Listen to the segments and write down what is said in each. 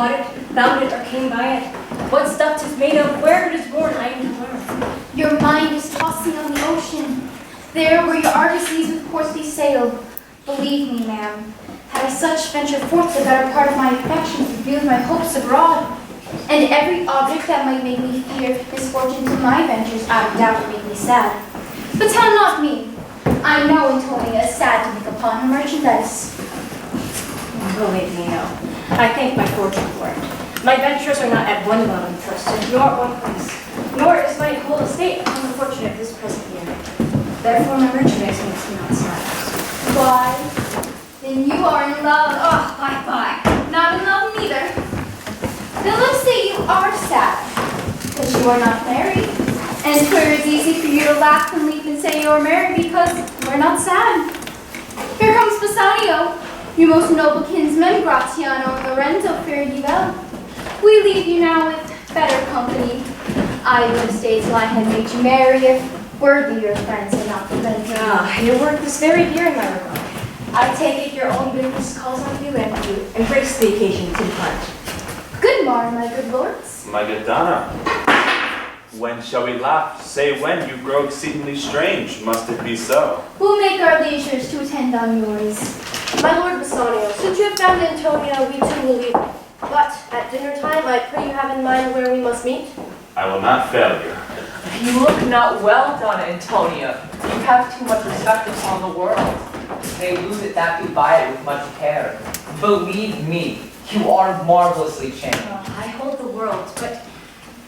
caught it, found it, or came by it. What stuff 'tis made of, where it is born, I am to learn. Your mind is tossing on the ocean, there where your argosies with portly sail. Believe me, ma'am, had I such ventured forth, the better part of my affections revealed my hopes abroad. And every object that might make me fear misfortune to my ventures out of doubt would make me sad. But tell not me, I know Antonia is sad to look upon her merchandise. Believe me, no. I thank my fortune for it. My ventures are not at one moment trusted, nor at one place, nor is my whole estate upon the fortune of this present year. Therefore my merchandise makes me not sad. Why, then you are in love. Oh, bye. Not in love neither. Then let's say you are sad, but you are not married. And 'twere easy for you to laugh and leap and say you are married because you are not sad. Here comes Bassanio, your most noble kinsmen, Gratiano and Lorenzo, fare ye well. We leave you now with better company. I would have stayed till I had made you merry if worthier friends had not prevented. Your work is very dear in my regard. I take it your own business calls on you, and you embrace the occasion to depart. Good morn, my good lords. My good Donna, when shall we laugh? Say when, you grow exceedingly strange. Must it be so? We'll make our leisures to attend on yours. My lord Bassanio, since you have found Antonia, we too will leave. But at dinner time, I pray you have in mind where we must meet. I will not fail you. You look not well, Donna Antonia. You have too much respect upon the world. They lose it that do buy it with much care. Believe me, you are marvelously changed. I hold the world, but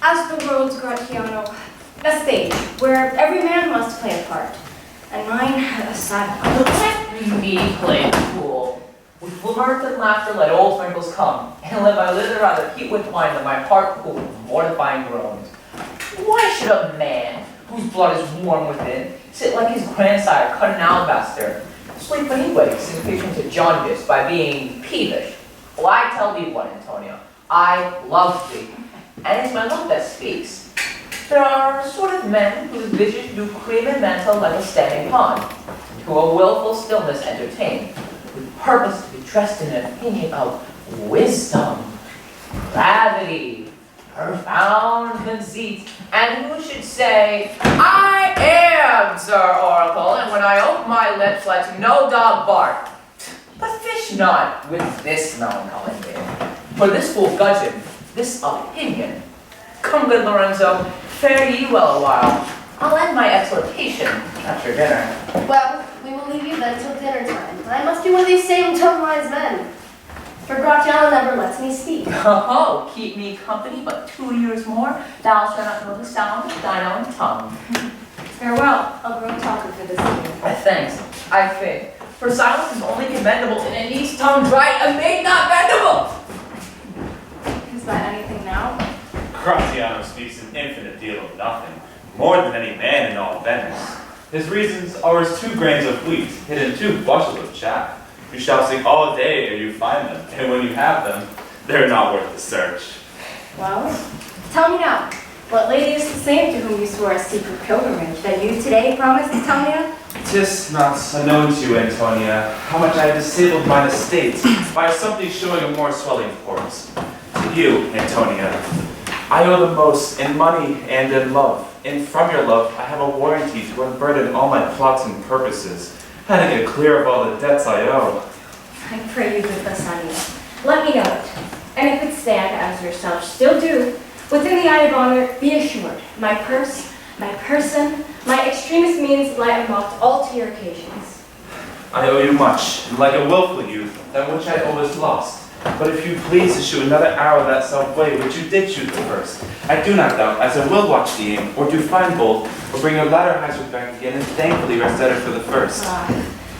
as the world's Gratiano, a stage where every man must play a part, and mine a sad one. Let me play the fool. With mirth and laughter let old wrinkles come, and let my liver rather heat with wine than my heart cool with mortifying groans. Why should a man, whose blood is warm within, sit like his grandsire cut in alabaster, sleep when he wakes in patient to jaundice by being peevish? Well, I tell thee what, Antonia, I love thee, and it's my love that speaks. There are sort of men whose visions do cream and mantle like a standing pond, who a willful stillness entertain, with purpose to be dressed in an opinion of wisdom, gravity, profound conceit, and who should say, I am Sir Oracle, and when I open my lips let no dog bark. But fish not with this melancholy name, for this fool gudgeon, this opinion. Come, good Lorenzo, fare ye well a while. I'll end my exhortation after dinner. Well, we will leave you then till dinner time. I must be one of these same tongue-wise men. For Gratiano never lets me speak. Oh, keep me company but 2 years more, thou shalt not know the sound of thine own tongue. Farewell, I'll grow talker for this evening. Thanks, I think. For silence is only commendable in a niece tongue dry and made not bendable. Is that anything now? Gratiano speaks an infinite deal of nothing, more than any man in all Venice. His reasons are as 2 grains of wheat hid in 2 bushels of chaff. You shall seek all day ere you find them, and when you have them, they're not worth the search. Well, tell me now, what lady is the same to whom you swore a secret pilgrimage that you today promised Antonia? 'Tis not unknown to you, Antonia, how much I have disabled mine estate by something showing a more swelling port. To you, Antonia, I owe the most in money and in love, and from your love I have a warranty to unburden all my plots and purposes, and to get clear of all the debts I owe. I pray you, good Bassanio, let me know it, and if it stand as yourself still do, within the eye of honor, be assured, my purse, my person, my extremest means lie unlocked all to your occasions. I owe you much, and like a willful youth, that which I always lost. But if you please to shoot another arrow that self way which you did shoot the first, I do not doubt, as I will watch the aim, or do find both, or bring your latter hazard back again, and thankfully rest better for the first.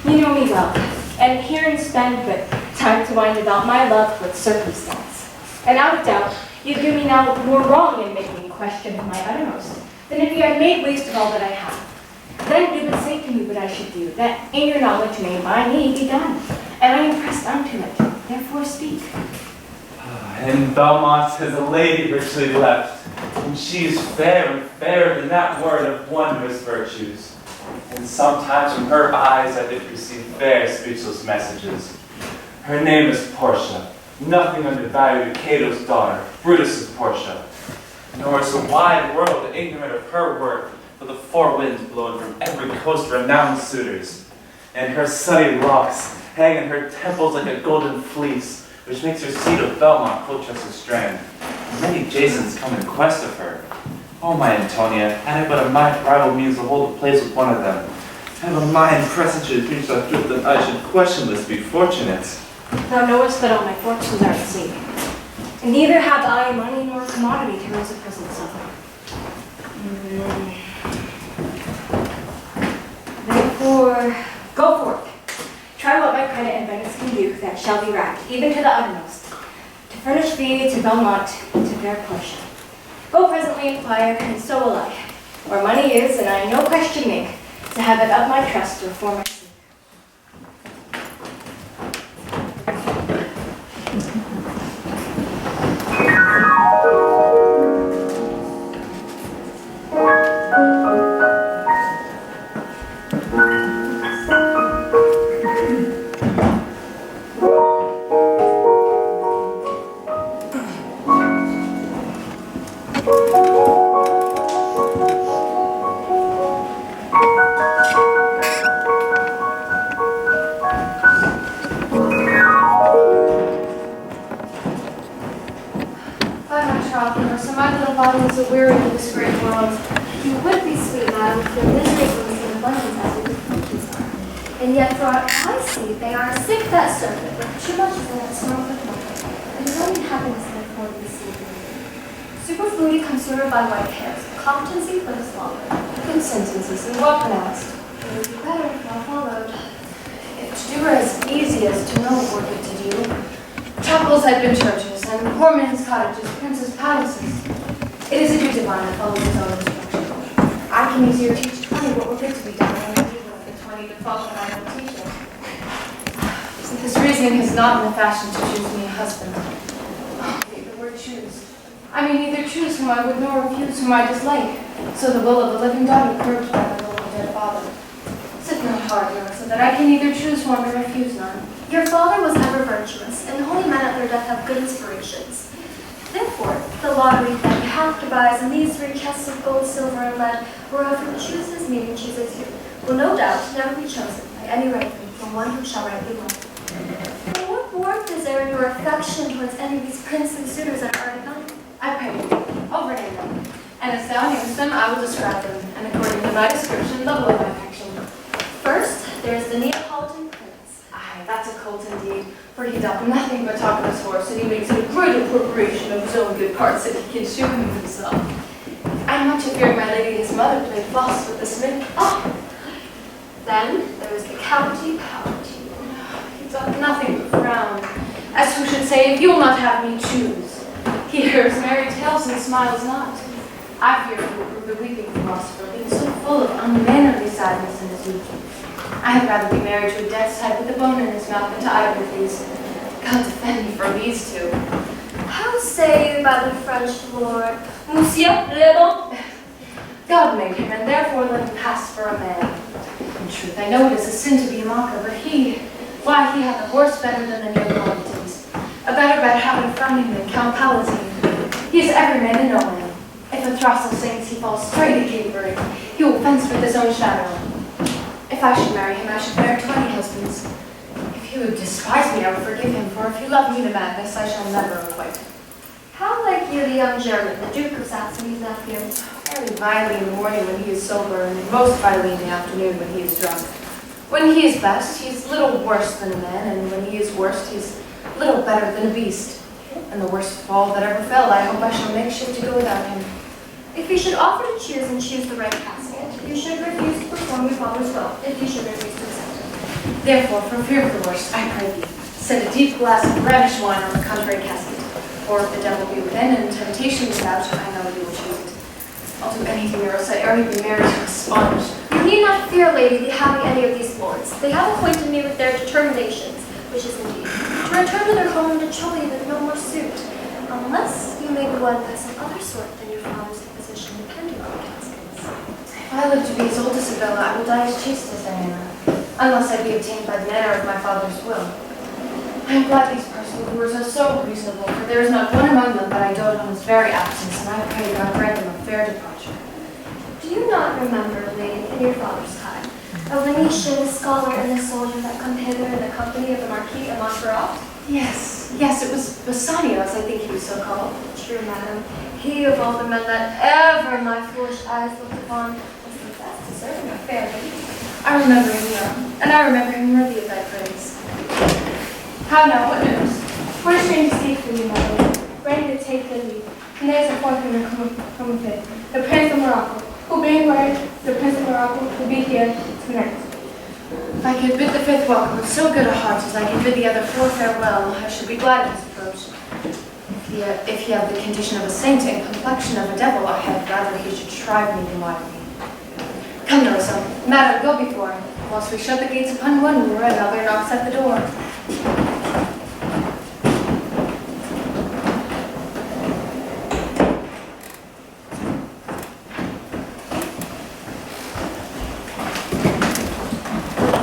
You know me well, and herein spend but time to wind about my love with circumstance. And out of doubt, you do me now more wrong in making question of my uttermost, than if you had made waste of all that I have. Then you would say to me what I should do, that in your knowledge may by me be done, and I am pressed unto it, therefore speak. In Belmont is a lady richly left, and she is fair and fairer than that word of wondrous virtues. And sometimes from her eyes I did receive fair speechless messages. Her name is Portia, Nothing undervalued Cato's daughter, Brutus's Portia. Nor is the wide world ignorant of her worth, for the four winds blowing from every coast renowned suitors. And her sunny locks hang in her temples like a golden fleece, which makes her seat of Belmont Colchester's strand. Many Jasons come in quest of her. Oh, my Antonia, had I but a mind rival means to hold a place with one of them. Had a mind presaged reached our truth, that I should questionless be fortunate. Thou knowest that all my fortunes are at sea, and neither have I money nor commodity to raise a present sum. Therefore, go forth. Try what my credit in Venice can do, that shall be racked, even to the uttermost, to furnish thee to Belmont, to fair Portia. Go presently inquire, and so will I. Where money is, and I no question make, to have it of my trust or for my sake. And yet, for aught I see, they are sick that serpent, with too much in that snarl of water, and his own happiness therefore be seen. Superfluity conserved by white hairs, competency for the longer. Good sentences and well pronounced. It would be better if well followed. If to do were as easy as to know what we're good to do, chapels had been churches, and poor men's cottages, princes' palaces. It is a good divine that follows his own instruction. I can easier teach 20 what we're good to be done than you will for 20 to follow what I don't teach it. So this reasoning has not been the fashion to choose me a husband. Oh, the word choose. I may neither choose whom I would nor refuse whom I dislike. So the will of a living daughter curbed by the will of a dead father. Sit not hard, so that I can neither choose one nor refuse none. Your father was ever virtuous, and the holy men at their death have good inspirations. Therefore, the lottery that you have to buy, and these three chests of gold, silver, and lead, whereof who chooses me and chooses you, will no doubt never be chosen by any ranking from one who shall rightly love. But what warmth is there in your affection towards any of these princely suitors that are already known? I pray you, overname them. And as thou namest them, I will describe them, and according to thy description, level of my affection. First, there is the Neapolitan prince. Aye, that's a colt indeed, for he doth nothing but talk of his horse, and he makes it a great appropriation of his own good parts that he can show him himself. I am much afraid my lady his mother played false with the smith. Ah! Then there is the County Palatine. He doth nothing but frown, as who should say, if you'll not have me, choose. He hears merry tales and smiles not. I fear he will prove the weeping philosopher, being so full of unmannerly sadness in his youth. I had rather be married to a death's head with a bone in his mouth than to either of these. God defend me from these two. How say you by the French lord, Monsieur le Bon? God made him, and therefore let him pass for a man. In truth, I know it is a sin to be a mocker, but he hath a horse better than the Neapolitans, a better bed having from him than Count Palatine. He is every man and no man. If a throstle sings, he falls straight at capering. He will fence with his own shadow. If I should marry him, I should bear 20 husbands. If he would despise me, I would forgive him, for if he loved me to madness, I shall never requite. how like you the young German, the Duke of Saxony's nephew? Very vilely in the morning when he is sober, and most vilely in the afternoon when he is drunk. When he is best, he is little worse than a man, and when he is worst, he is little better than a beast. And the worst fall that ever fell, I hope I shall make shift to go without him. If you should offer to choose and choose the right casket, you should refuse to perform your father's will, if you should refuse to accept it. Therefore, for fear of the worst, I pray thee, set a deep glass of radish wine on the contrary casket. For if the devil be within and temptation without, I know you will choose it. I'll do anything, or else I'd already be married to a sponge. You need not fear, lady, the having any of these lords. They have acquainted me with their determinations, which is indeed to return to their home and to show you that no more suit, unless you may be won by some other sort than your father's position depending on the caskets. If I live to be as old as Isabella, I will die as chaste as Diana, unless I be obtained by the manner of my father's will. I I am glad these personal rulers are so reasonable, for there is not one among them but I dote on his very absence, and I pray God grant them a fair departure. Do you not remember, lady, in your father's time, a Venetian, the scholar, and the soldier that come hither in the company of the Marquis of Montferrat? Yes, it was Bassanio, as I think he was so called. True, madam. He of all the men that ever my foolish eyes looked upon was the best deserving of fair lady. I remember him young, and I remember him worthy of thy praise. How now, what news? We're strange to speak for you, my lord, ready to take the lead. And there's a foreigner come with it, the Prince of Morocco, who being word, the Prince of Morocco will be here tonight. If I could bid the fifth welcome with so good a heart as I can bid the other four farewell, I should be glad of his approach. If he have the condition of a saint and complexion of a devil, I had rather he should shrive me than lie to me. Come, Nerissa, madam, go before him, whilst we shut the gates upon one wooer and other knocks at the door.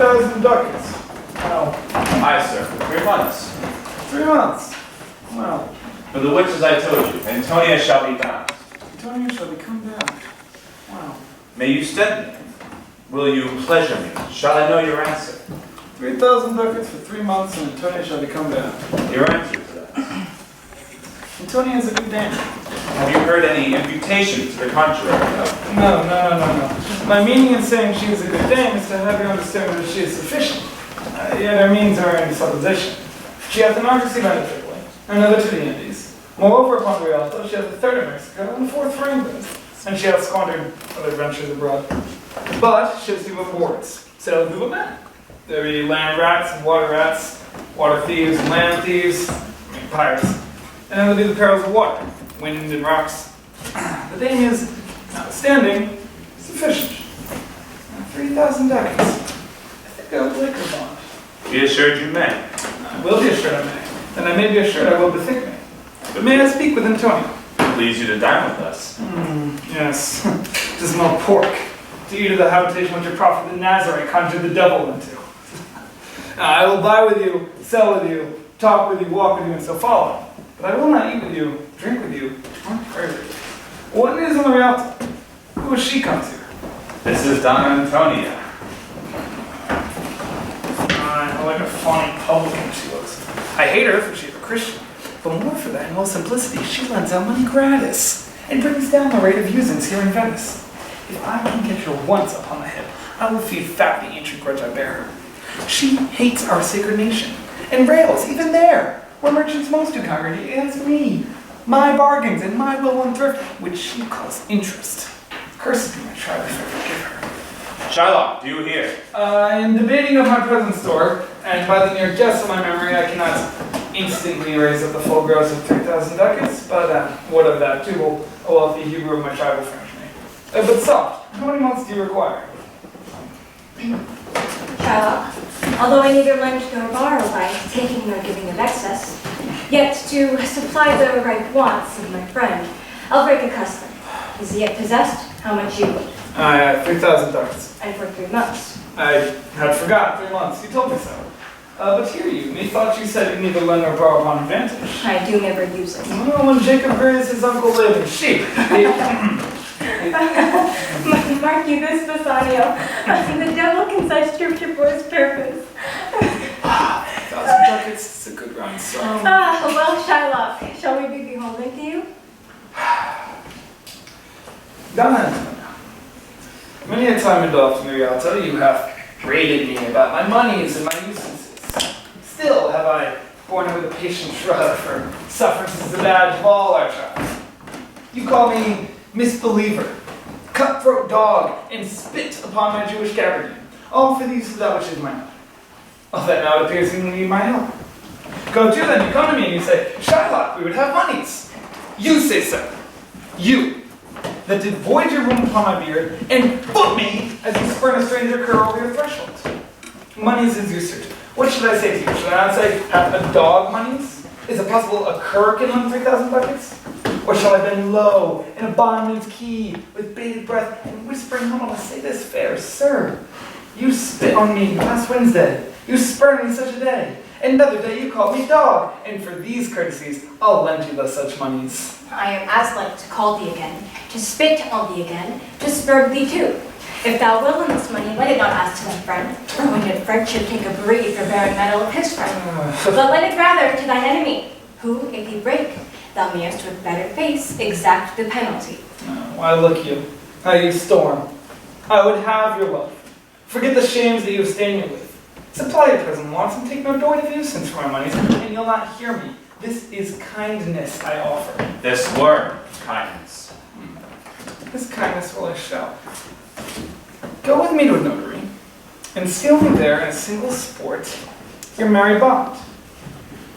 $1,000 Well, Aye, sir, for 3 months. 3 months. Well, For the which, as I told you, Antonia shall be bound. Antonia shall become bound. Wow. May you stead me? Will you pleasure me? Shall I know your answer? 3,000 ducats for 3 months, and Antonia shall become bound. Your answer to that? Antonia is a good dame. Have you heard any imputation to the contrary? No. My meaning in saying she is a good dame is to have you understand that she is sufficient. Yet her means are in supposition. She hath an argosy of Italy, another to the Indies. Moreover, upon Rialto, she hath a third in Mexico, and a fourth for England. And she hath squandered other ventures abroad. But ships do but boards, sailors do but men. There be land rats and water thieves and land thieves, pirates. And then there be the perils of water, wind and rocks. The dame is, notwithstanding, sufficient. 3,000 ducats. I think I would like her bond. Be assured you may. I will be assured I may, and I may be assured I will bethink me. But may I speak with Antonia? Please you to dine with us. Yes, to smell pork, to eat of the habitation which your prophet the Nazarite conjured the devil into. I will buy with you, sell with you, talk with you, walk with you, and so follow. But I will not eat with you, drink with you, or pray with you. What news on the Rialto? Who has she come to? This is Donna Antonia. How like a fawning publican she looks. I hate her for she's a Christian, but more for that, in all simplicity, she lends out money gratis and brings down the rate of usance here in Venice. If I can get her once upon the hip, I will feed fat the ancient grudge I bear her. She hates our sacred nation, and rails, even there, where merchants most do congregate, against me, my bargains, and my will and thrift, which she calls interest. Cursed be my tribe if I forgive her. Shylock, do you hear? I am debating of my present store, and by the mere guess of my memory, I cannot instantly raise up the full gross of 3,000 ducats, but what of that too? A wealthy Hebrew of my tribe will furnish me. But soft, how many months do you require? Shylock, although I neither lend nor borrow by taking nor giving of excess, yet to supply the right wants of my friend, I'll break a custom. Is he yet possessed? How much you would? 3,000 ducats. And for 3 months. I had forgotten 3 months. You told me so. But hear you, methought you said you neither lend nor borrow upon advantage. I do never use it. Well, when Jacob grazed his uncle Laban's sheep, Mark you this, Bassanio. The devil can cite scripture for his purpose. 1,000 ducats is a good round sum. Well, Shylock, shall we be beholden to you? Donna Antonia, many a time and often, Rialto, you have rated me about my monies and my usances. Still have I borne it with a patient shrug, for sufferance is the badge of all our tribe. You call me misbeliever, cutthroat dog, and spit upon my Jewish gabardine, all for the use of that which is mine. Well, that now appears to need my help. Go to then, you come to me and you say, Shylock, we would have monies. You say so. You, that did void your room upon my beard, and foot me as you spurn a stranger cur over your threshold. Monies is usage. What should I say to you? Should I not say, have a dog monies? Is it possible a cur can lend 3,000 ducats? Or shall I bend low in a bondman's key, with bated breath, and whispering humble, say this, fair sir? You spit on me last Wednesday. You spurned me such a day. Another day you called me dog, and for these courtesies, I'll lend you thus such moneys. I am as like to call thee again, to spit on thee again, to spurn thee too. If thou wilt lend this money, let it not ask to thy friend, for when did friendship take a breed for bearing metal of his friend? But lend it rather to thine enemy, who, if he break, thou mayest with better face exact the penalty. Why, look you, how you storm. I would have your love. Forget the shames that you have stained me with. Supply your present wants and take no doitive usance for my money, and you'll not hear me. This is kindness I offer. This word, kindness. This kindness will I show. Go with me to a notary, and seal me there in a single sport your merry bond.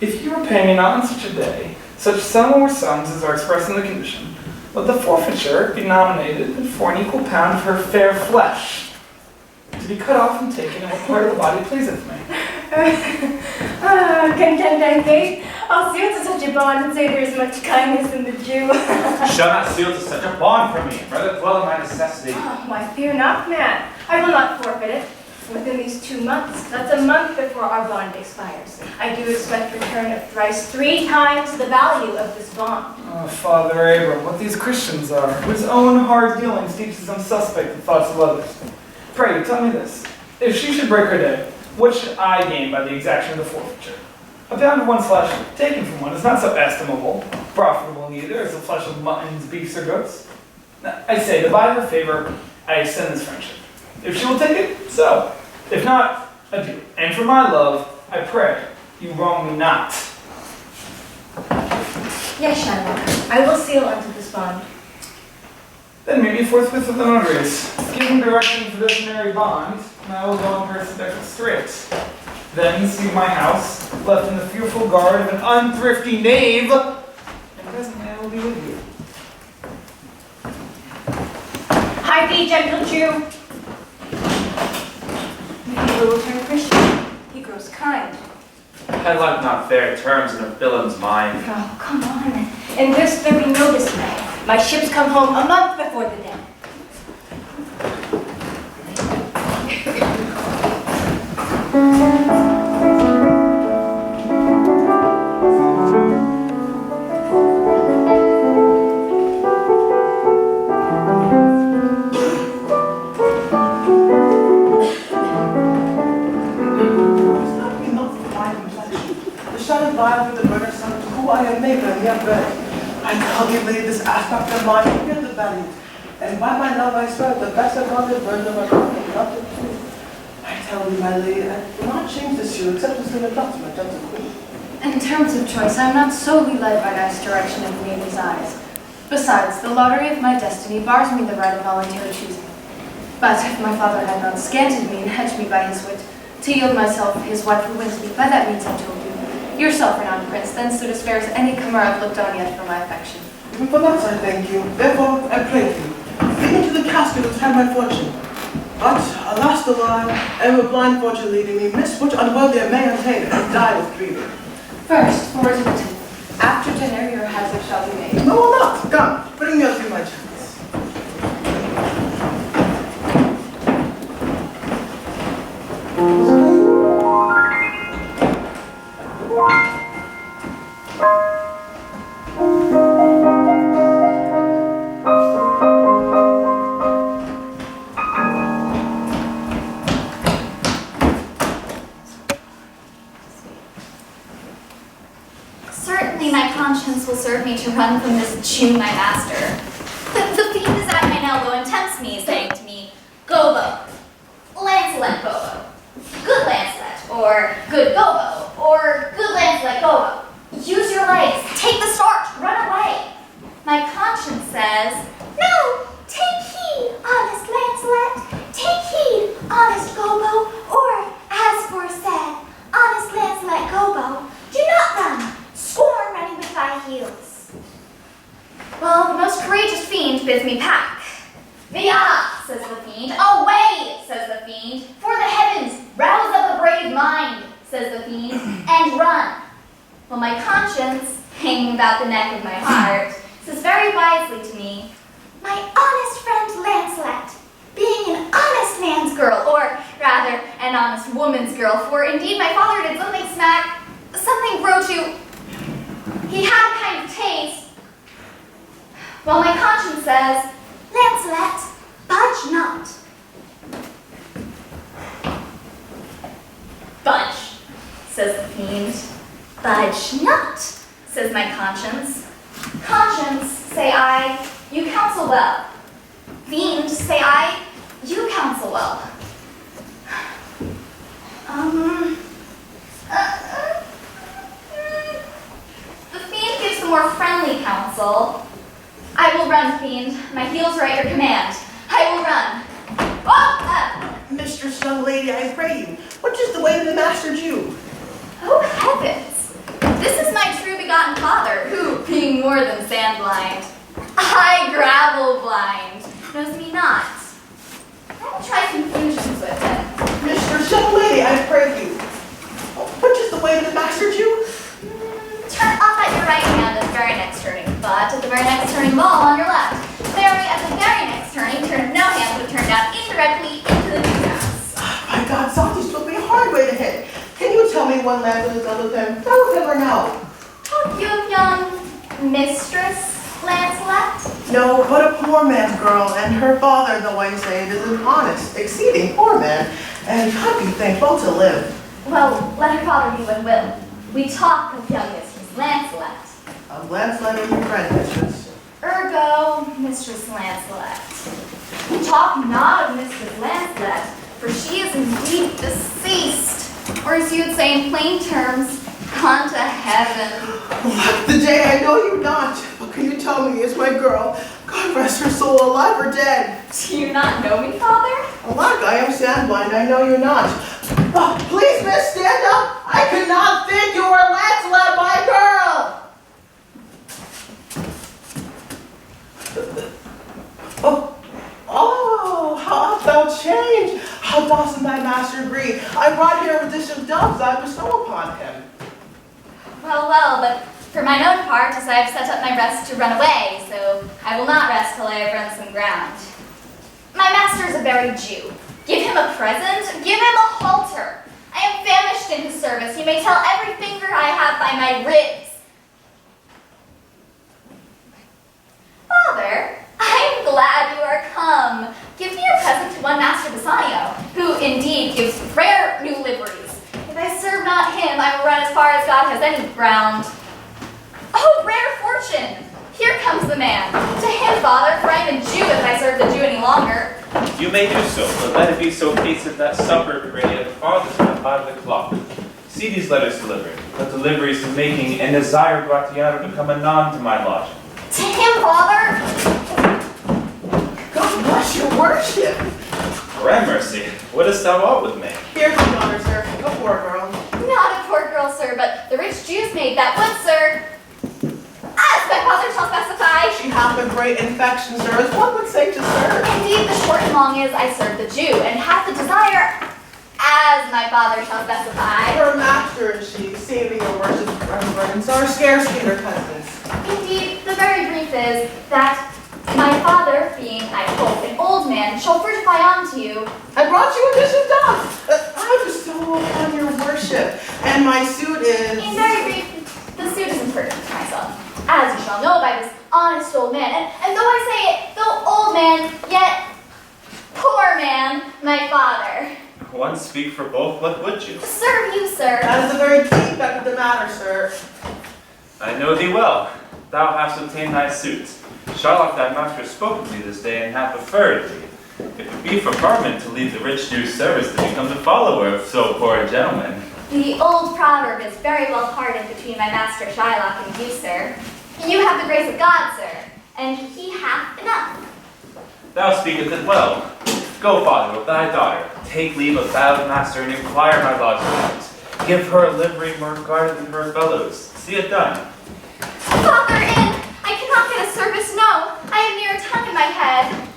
If you repay me not on such a day, such sum or sums as are expressed in the condition, let the forfeiture be nominated for an equal pound of her fair flesh, to be cut off and taken in what part of the body pleaseth me. Content and gate, I'll seal to such a bond and say there is much kindness in the Jew. Shall not seal to such a bond from me, rather dwell in my necessity. Why, fear not, man. I will not forfeit it. Within these 2 months, that's a month before our bond expires, I do expect return of thrice 3 times the value of this bond. Oh, Father Abram, what these Christians are, whose own hard dealings teaches them suspect the thoughts of others. Pray, tell me this. If she should break her day, what should I gain by the exaction of the forfeiture? A pound of one's flesh, taken from one, is not so estimable, profitable neither, as the flesh of muttons, beefs, or goats. Now, I say, to buy her favor, I extend this friendship. If she will take it, so. If not, adieu. And for my love, I pray, you wrong me not. Yes, Shylock, I will seal unto this bond. Then meet me forthwith with the notaries. Give them direction for this merry bond, and I will go in person to straight. Then see my house, left in the fearful guard of an unthrifty knave, and presently I will be with you. Hide thee, gentle Jew. He will turn Christian. He grows kind. I like not fair terms in a villain's mind. Oh, come on. In this there be no dismay. My ships come home a month before the day. I calculate this aspect of mine to get the value, and by my love I swear the best of all the burden of my life, not the truth. I tell you, my lady, I will not change this shoe except to send a dot to my gentle queen. In terms of choice, I am not solely led by nice direction of lady's eyes. Besides, the lottery of my destiny bars me the right of voluntary choosing. But if my father had not scanted me and hedged me by his wit, to yield myself his wife who wins me, by that means I told you. Yourself, renowned prince, then stood as fair as any comer I've looked on yet for my affection. Even for that I thank you. Therefore, I pray you, bring me to the casket and try my fortune. But, alas the lie, ever blind fortune leading me, miss which unworthy I may attain, and die with grieving. First, forward to the tent. After dinner, your hazard shall be made. No, will not. Come, bring me unto my chance. Certainly my conscience will serve me to run from this Jew, my master. The fiend is at mine elbow and tempts me, saying to me, Gobo, Lancelot Gobo, good Lancelot, or good Gobo, or good Lancelot Gobo. Use your legs, take the start, run away. My conscience says, no, take heed, honest Lancelot, take heed, honest Gobo, or, as foresaid, honest Lancelot Gobo, do not run. Scorn running with thy heels. Well, the most courageous fiend bids me pack. Via, says the fiend. Away, says the fiend. For the heavens, rouse up a brave mind, says the fiend, and run. Well, my conscience, hanging about the neck of my heart, says very wisely to me, my honest friend Lancelot, being an honest man's girl, or rather, an honest woman's girl, for indeed my father did something grow to, he had a kind of taste. Well, my conscience says, Lancelot, budge not. Budge, says the fiend. Budge not, says my conscience. Conscience, say I, you counsel well. Fiend, say I, you counsel well. The fiend gives the more friendly counsel. I will run, fiend. My heels are at your command. I will run. Mistress, young lady, I pray you, which is the way to the master Jew? Oh, heavens! This is my true begotten father, who, being more than sand blind, I gravel blind, knows me not. I will try confusions with him. Mistress, young lady, I pray you, which is the way to the master Jew? Turn off at your right hand at the very next turning, but at the very next turning ball on your left. Very at the very next turning, turn of no hand would turn down indirectly into the Jew's house. My God, Salty's took me a hard way to hit. Can you tell me one Lancelot is other than both him or no? Talk you of young Mistress Lancelot? No, but a poor man's girl, and her father, though I say it, is an honest, exceeding poor man, and God be thankful to live. Well, let her father be what will. We talk of young Mistress Lancelot. I'm Lancelot and your friend, mistress. Ergo, Mistress Lancelot. Talk not of Mistress Lancelot, for she is indeed deceased, or as you would say in plain terms, gone to heaven. The day I know you not. What can you tell me is my girl? God rest her soul, alive or dead. Do you not know me, father? Alack, I am sandblind, I know you not. Oh, please, miss, stand up. I could not think you were Lancelot, my girl. Oh, how art thou changed? How doth my master agree? I brought here a dish of doves I bestow upon him. Well, but for mine own part, as I have set up my rest to run away, so I will not rest till I have run some ground. My master is a very Jew. Give him a present, give him a halter. I am famished in his service. You may tell every finger I have by my ribs. Father, I am glad you are come. Give me a present to one Master Bassanio, who indeed gives rare new liveries. If I serve not him, I will run as far as God has any ground. Oh, rare fortune! Here comes the man. To him, father, for I am a Jew if I serve the Jew any longer. You may do so, but let it be so hasted that supper be ready at the farthest end of the clock. See these letters delivered. The deliveries of making and desire gratiano to come anon to my lodging. To him, father! God bless your worship. Gramercy, what dost thou want with me? Here's your daughter, sir. A poor girl. Not a poor girl, sir, but the rich Jew's maid that would, sir. As my father shall specify. She hath a great infection, sir, as one would say to serve. Indeed, the short and long is, I serve the Jew, and have the desire, as my father shall specify. Her master and she, saving your worship's reverence, are scarce neither cousins. Indeed, the very brief is that my father, being, I hope, an old man, shall fortify unto you. I brought you a dish of doves. I bestow upon your worship, and my suit is... In very brief, the suit is impertinent to myself, as you shall know by this honest old man, and though I say it, though old man, yet poor man, my father. One speak for both, what would you? Serve you, sir. That is the very defect of the matter, sir. I know thee well. Thou hast obtained thy suit. Shylock thy master spoke to thee this day, and hath preferred thee. If it be for Carmen to leave the rich Jew's service to become the follower of so poor a gentleman. The old proverb is very well parted between my master Shylock and you, sir. You have the grace of God, sir, and he hath enough. Thou speakest it well. Go, father, with thy daughter. Take leave of thou master, and inquire my lodging out. Give her a livery more guarded than her fellows. See it done. Father, I cannot get a service, no. I have near a tongue in my head.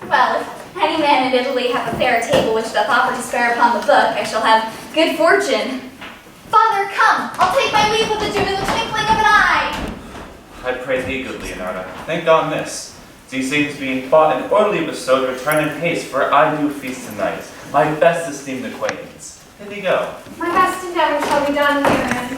Well, if any man in Italy have a fair table which doth offer to spare upon the book, I shall have good fortune. Father, come, I'll take my leave with the Jew in the twinkling of an eye. I pray thee, good Leonarda, think on this. These things being bought and orderly bestowed, return in haste, for I do feast tonight, my best esteemed acquaintance. Here we go. My best endeavor shall be done herein.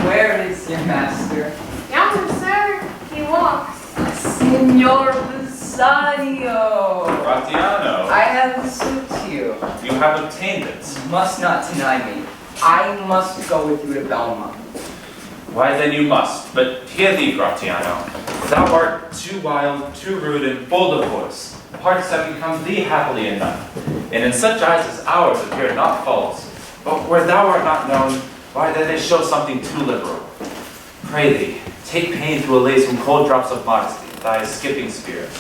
Where is your master? Yonder, sir, he walks. Signor Bassanio! Gratiano, I have a suit to you. you have obtained it. You must not deny me. I must go with you to Belmont. Why then you must, but hear thee, Gratiano. Thou art too wild, too rude, and bold of voice. Hearts have become thee happily enough, and in such eyes as ours appear not false. But where thou art not known, why then they show something too liberal. Pray thee, take pain to allay some cold drops of modesty, thy skipping spirit,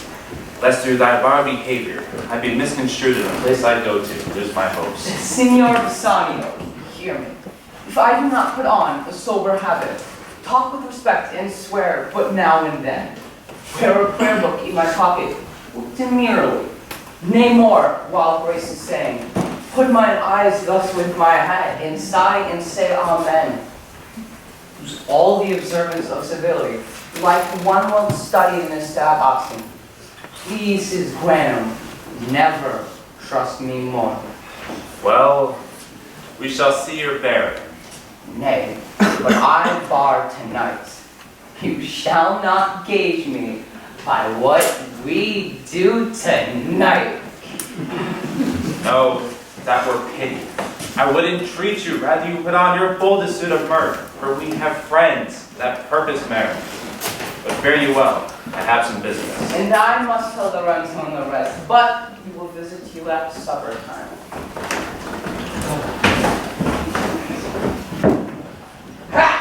lest through thy vile behavior I be misconstrued in the place I go to, lose my hopes. Signor Bassanio, hear me. If I do not put on a sober habit, talk with respect and swear but now and then, wear a prayer book in my pocket, look demurely, nay more, while grace is saying, put mine eyes thus with my head, and sigh and say amen. Use all the observance of civility, like one will study in this stab oxen. Please his granum, never trust me more. Well, we shall see your bearing. Nay, but I bar tonight. You shall not gauge me by what we do tonight. No, that were pity. I would entreat you, rather you put on your boldest suit of mirth, for we have friends that purpose marriage. But fare you well, I have some business. And I must tell the rental and the rest, but we will visit you at supper time. Ha!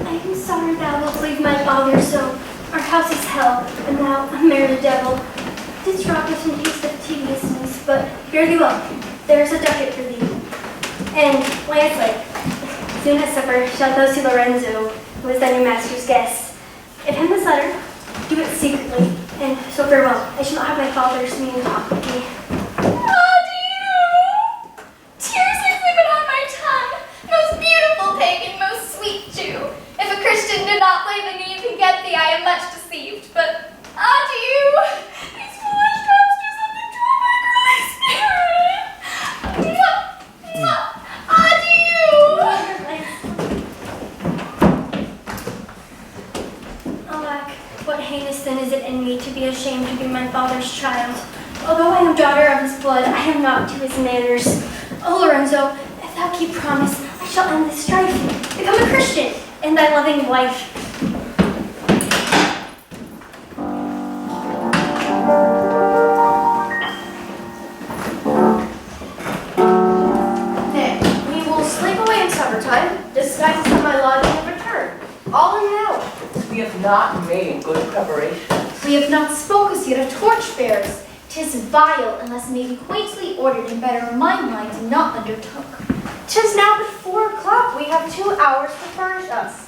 I am sorry thou wilt leave my father so. Our house is hell, and thou a merry devil. Didst rob us in taste of tediousness, but here thee well. There is a ducat for thee. And Lancelot, soon at supper shalt thou see Lorenzo, who is thy new master's guest. Give him this letter, do it secretly, and so farewell. I shall not have my father's mean talk with me. Adieu! Tears are slipping on my tongue. Most beautiful pagan, most sweet Jew. If a Christian did not play the knave and get thee, I am much deceived. But adieu! These foolish drops do something to my girly spirit. Mwah! Mwah! Adieu! Alack, what heinous sin is it in me to be ashamed to be my father's child? Although I am daughter of his blood, I am not to his manners. Oh, Lorenzo, if thou keep promise, I shall end this strife, become a Christian, and thy loving wife. Nay, we will sleep away in summertime, disguise us at my lodging and return. All in an hour. We have not made good preparations. We have not spoke as yet of torch bearers. 'Tis vile, unless maybe quaintly ordered and better my mind not undertook. 'Tis now but 4 o'clock. We have 2 hours to furnish us.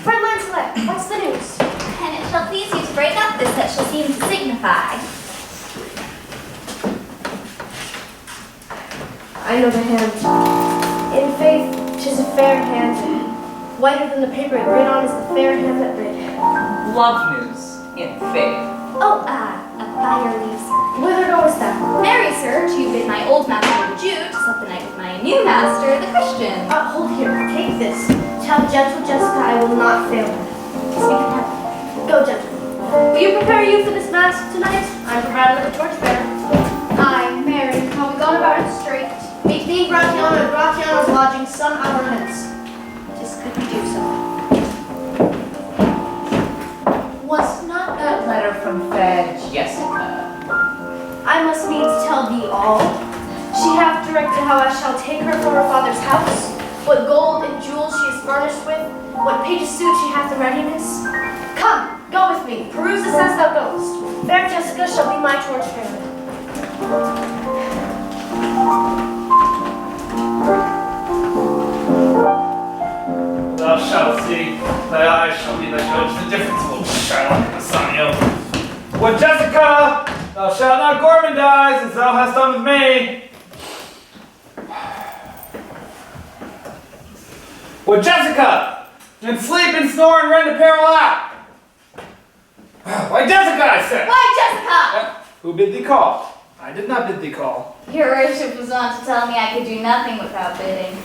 Friend Lancelot, what's the news? And it shall please you to break up this that shall seem to signify. I know the hand. In faith, 'tis a fair hand. Whiter than the paper it writ on is the fair hand that writ. Love news in faith. Oh, a fire leaves, sir. Whither goest thou? Marry, sir, to bid my old master the Jew to sup the night with my new master, the Christian. Hold here, take this. Tell gentle Jessica I will not fail her. Speak of heaven. Go, gentle. Will you prepare you for this mask tonight? I'm provided with a torchbearer. Aye, Mary, How we gone about it straight? Meet me, Gratiano, at Gratiano's lodging some hour hence. 'Tis good we do so. Was not that letter from fair Jessica? I must needs tell thee all. She hath directed how I shall take her from her father's house, what gold and jewels she is furnished with, what page's suit she hath in readiness. Come, go with me, peruse this as thou goest. Fair Jessica shall be my torchbearer. Thou shalt see, thy eyes shall be thy judge. The difference will Sherlock Bassanio. What, Jessica? Thou shalt not gormandize, as thou hast done with me. Well, Jessica, and sleep and snore and rend apparel out. Why, Jessica, I said. Why, Jessica? Who bid thee call? I did not bid thee call. Your worship was on to tell me I could do nothing without bidding.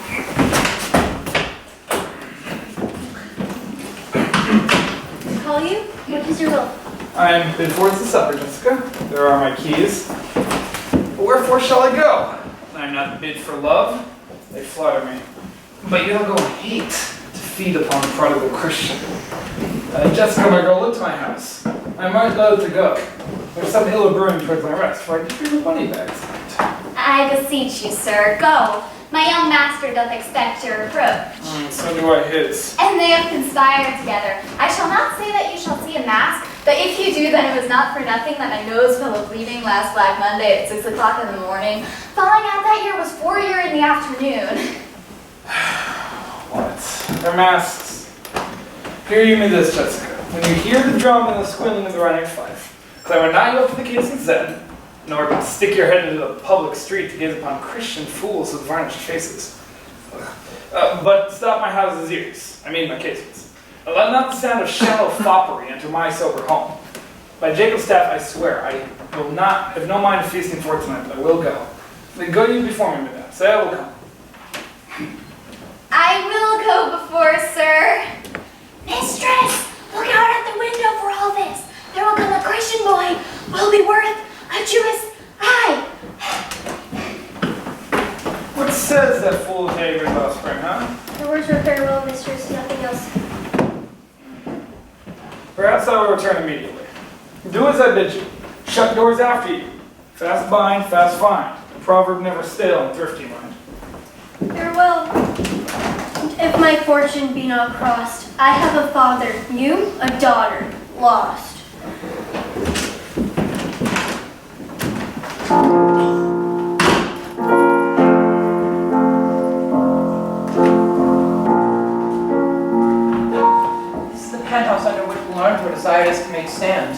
To call you? What is your will? I am bid forth to supper, Jessica. There are my keys. But wherefore shall I go? I am not bid for love. They flatter me. But you'll go in hate to feed upon the prodigal Christian. Jessica, my girl, look to my house. I might loathe to go. There's some ill brewing towards my rest, for I do with money bags. I beseech you, sir, go. My young master doth expect your approach. So do I his. And they have conspired together. I shall not say that you shall see a mask, but if you do, then it was not for nothing that my nose fell a bleeding last Black Monday at 6 o'clock in the morning. Falling out that year was 4 year in the afternoon. What? They're masks. Hear you me this, Jessica. When you hear the drum and the squealing of the riding fife, clamor not you up to the gates and Zen, nor but stick your head into the public street to gaze upon Christian fools with varnished faces. But stop my house's ears, I mean my casements. Let not the sound of shallow foppery enter my sober home. By Jacob's staff I swear, I will not have no mind of feasting for tonight, but I will go. Then go you before me, madame. Say I will come. I will go before, sir. Mistress, look out at the window for all this. There will come a Christian boy who will be worth a Jewess eye. What says that fool of Hager's offspring, huh? The words were farewell, mistress, nothing else. Perhaps I will return immediately. Do as I bid you. Shut doors after you. Fast bind, fast find. The proverb never stale in thrifty mind. Farewell. If my fortune be not crossed, I have a father, you, a daughter, lost. This is the penthouse under which we learned where desire is to make stand.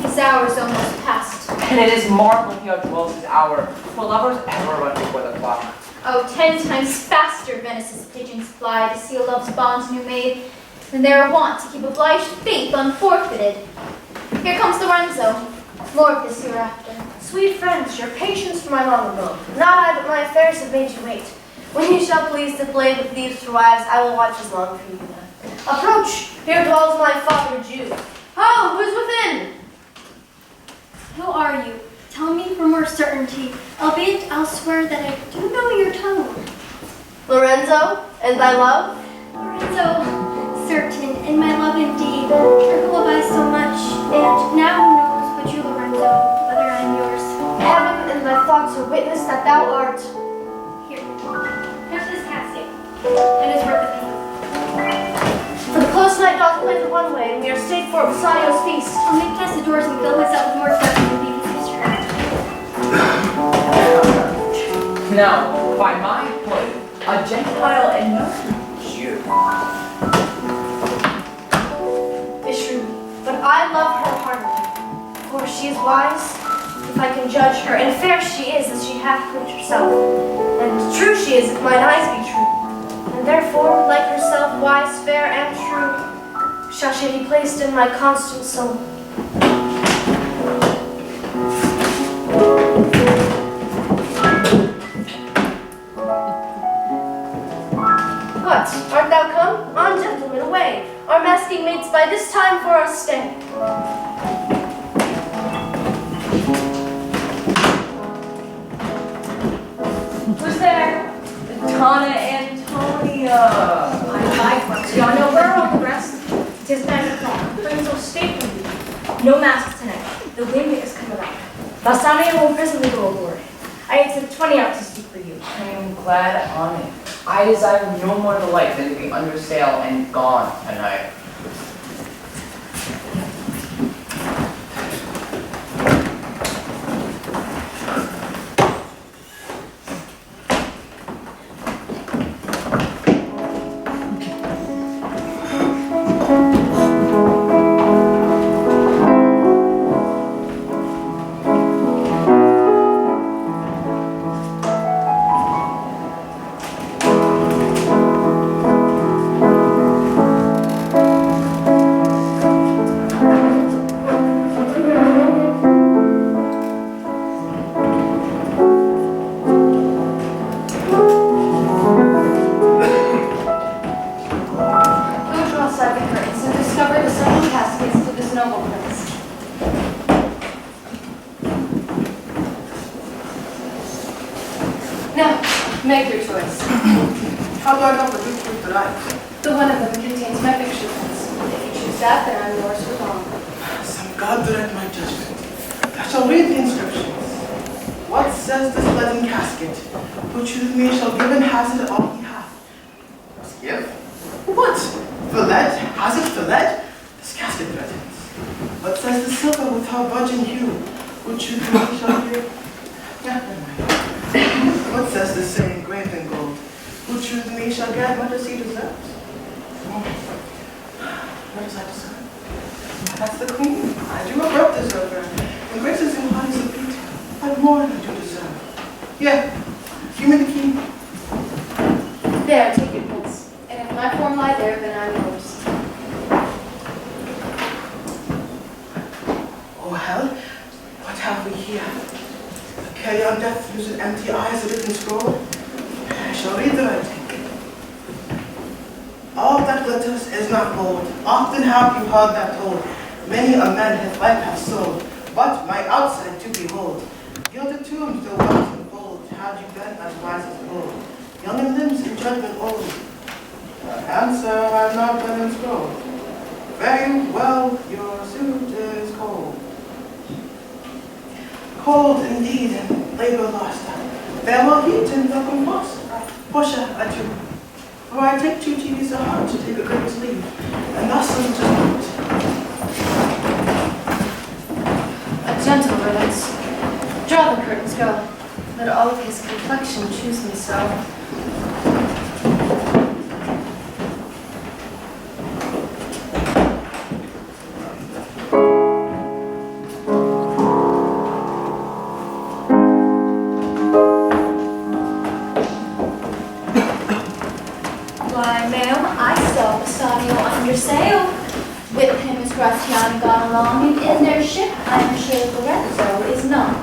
His hour is almost past. And it is marvel here dwells his hour, for lovers ever run before the clock. Oh, 10 times faster Venice's pigeons fly to seal love's bonds new made than they are wont to keep obliged faith unforfeited. Here comes Lorenzo. More of this hereafter. Sweet friends, your patience for my long ago. Not I, but my affairs have made you wait. When you shall please to play with these two wives, I will watch as long for you. Approach, here dwells my father Jew. Ho, who's within? Who are you? Tell me for more certainty, albeit I'll swear that I do know your tongue. Lorenzo, and thy love? Lorenzo, certain, and my love indeed. For who have I so much, and now who knows but you, Lorenzo, whether I am yours? Heaven and thy thoughts are witness that thou art. Here, here's this casket, and his worth of me. For the close night doth play the one way, and we are stayed for Bassanio's feast. I'll make past the doors and fill myself with more trust than be his sister. Now, by my point, a Gentile and no Jew. Is true, but I love her heartily, for she is wise, if I can judge her, and fair she is as she hath proved herself, and true she is if mine eyes be true, and therefore, like herself, wise, fair, and true, shall she be placed in my constant soul. What, art thou come? On, gentlemen, away. Our masking mates by this time for us stay. Who's there? Donna Antonia. I Marciano, where are all the rest? 'Tis 9 o'clock. Bring so stately. No mask tonight. The wind is coming up. Bassanio will presently go aboard. I had sent 20 out to speak for you. I am glad on it. I desire no more delight than to be under sail and gone tonight. Make your choice. How do I know that you choose the right? The one of them contains my picture prints. If you choose that, then I'm yours for long. Some God direct my judgment. I shall read the inscriptions. What says this leaden casket? Who chooses me shall give and has it all he hath. Must give? What? For lead? Has it for lead? This casket threatens. What says the silver with her virgin hue? Who chooses me shall give? Yeah, never mind. What says the saying engraved in gold? Who chooses me shall get much as he deserves. What does I deserve? That's the queen. I do abrupt deserve her. And graces and bodies of beauty. But more than I do deserve. Yeah, give me the key. There, take your prints. And if my form lie there, then I'm yours. Oh hell, what have we here? A carry on death using empty eyes, a written scroll. I shall read the writing. All that glitters is not gold. Often have you heard that told. Many a man his life has sold, but my outside to behold. Gilded tombs, though white and gold, had you been as wise as gold. Young in limbs and judgment old. Answer, I've not been enthralled. Very well, your suit is cold. Cold indeed, and labor lost. Farewell heat and welcome lost. Portia, adieu. For I take to duties a heart to take a great leave, and thus unto A gentle riddance. Draw the curtains, go. Let all of his complexion choose me so. Why, ma'am, I saw Bassanio under sail. With him is Gratiano gone along, and in their ship I'm sure Lorenzo is not.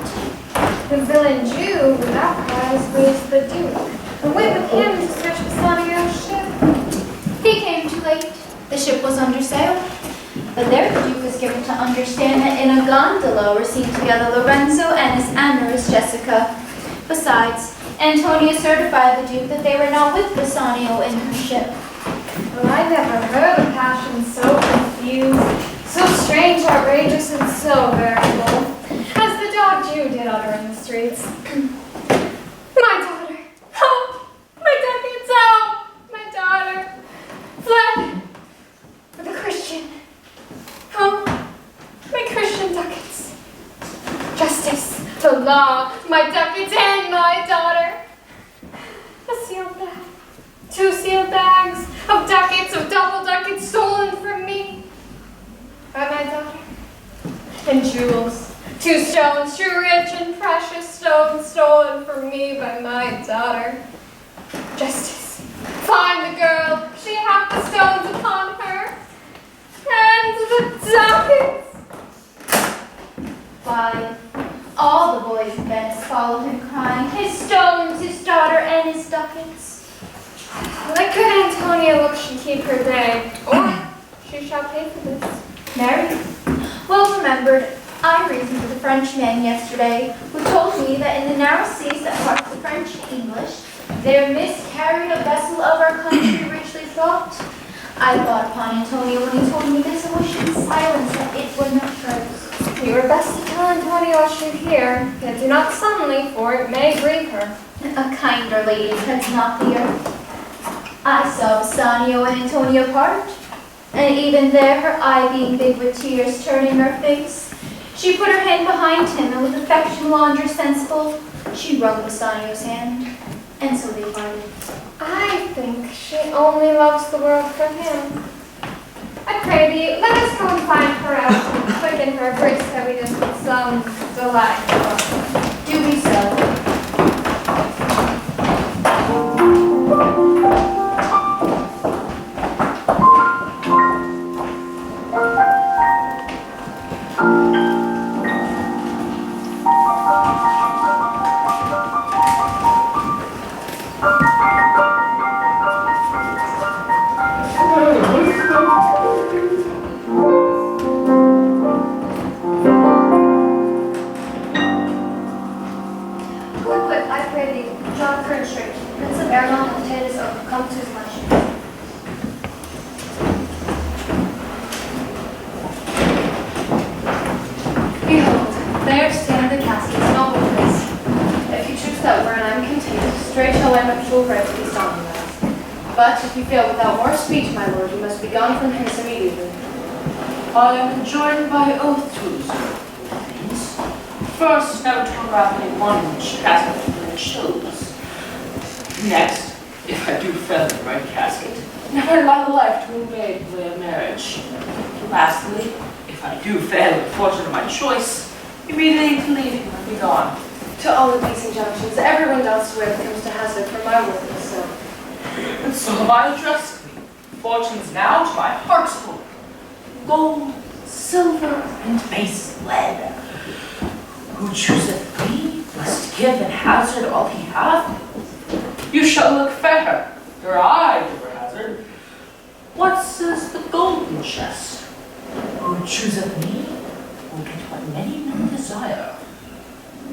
The villain Jew, without prize, waits the Duke, and went with him to search Bassanio's ship. He came too late. The ship was under sail. But there the Duke was given to understand that in a gondola were seen together Lorenzo and his amorous Jessica. Besides, Antonia certified the Duke that they were not with Bassanio in her ship. Well, I never heard a passion so confused, so strange, outrageous, and so veritable, as the dog Jew did utter in the streets. My daughter! Oh, my ducats! Oh, my daughter! Fled with a Christian. Oh, my Christian ducats. Justice, the law, my ducats, and my daughter. A sealed bag. 2 sealed bags of ducats, of double ducats stolen from me by my daughter. And jewels, 2 stones, true rich and precious stones stolen from me by my daughter. Justice, find the girl, she hath the stones upon her, and the ducats. Why, all the boys in Venice followed him crying, his stones, his daughter, and his ducats. Let good Antonia look she keep her day, or she shall pay for this. Mary, well remembered, I reasoned with a French man yesterday, who told me that in the narrow seas that part the French and English, there miscarried a vessel of our country richly fraught. I thought upon Antonia when he told me this, and wished in silence that it were not hers. You are best to tell Antonia what you hear, yet do not suddenly, for it may grieve her. A kinder lady treads not the earth. I saw Bassanio and Antonia part, and even there, her eye being big with tears turning her face, she put her hand behind him, and with affection wondrous sensible, she wrung Bassanio's hand, and so they parted. I think she only loves the world for him. I pray thee, let us go and find her out, and quicken her grace heaviness with some delightful. Do we so? Quick, I pray thee, draw the curtain straight. straight shall I but full right to be solemnized. But if you fail without more speech, my lord, you must be gone from hence immediately. I am enjoined by oath to observe things. First, never to unwrap any one casket when it shows. Next, if I do fail in the right casket, never allow the life to invade the way of marriage. Lastly, if I do fail in the fortune of my choice, immediately to leave him and be gone. To all of these injunctions, everyone doubts where it comes to hazard for my worthless self. And so have I addressed thee. Fortunes now to my heart's hope. Gold, silver, and base lead. Who chooseth me must give and hazard all he hath. You shall look fair, your eye give her hazard. What says the golden chest? Who chooseth me will get what many men desire.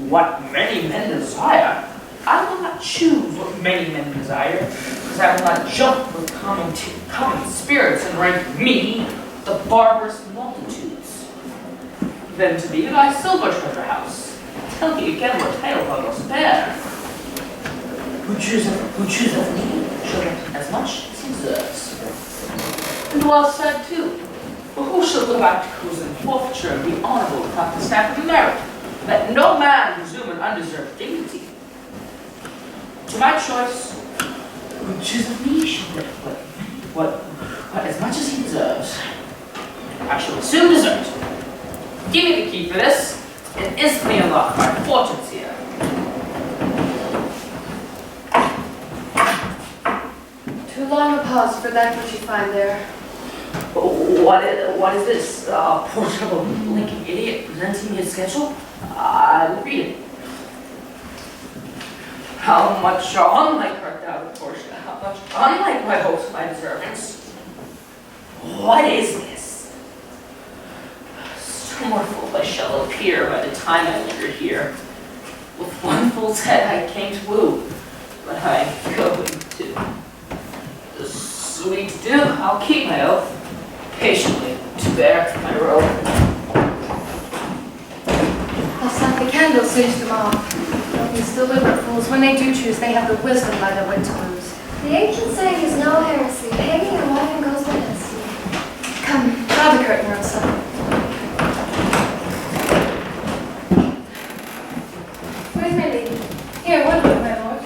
What many men desire? I will not choose what many men desire, because I will not jump with common spirits and rank me the barbarous multitudes. Then to thee thy silver treasure house. Tell me again what tale thou dost bear. Who chooseth me shall get as much as he deserves. And well said too. For who shall go back to cousin forfeiture and be honorable without the stamp of merit? Let no man presume an undeserved dignity. To my choice, who chooseth me shall get what as much as he deserves. I shall soon desert. Give me the key for this, and instantly unlock my fortunes here. Too long a pause for that which you find there. What is this? Portrait of a blinking idiot presenting his schedule? I will read it. How much unlike art thou, Portia? How much unlike my hopes and my deservings? What is this? So more fool I shall appear by the time I linger here. With one fool's head I came to woo, but I am going to. The sweet to do, I'll keep my oath, patiently to bear my robe. I'll set the candle, singe them off. These deliberate fools, when they do choose, they have the wisdom by their wit to lose. The ancient saying is no heresy. Hanging your wife and goes with us. Come, draw the curtain, Rosa. Where's my lady? Here, what is my lord?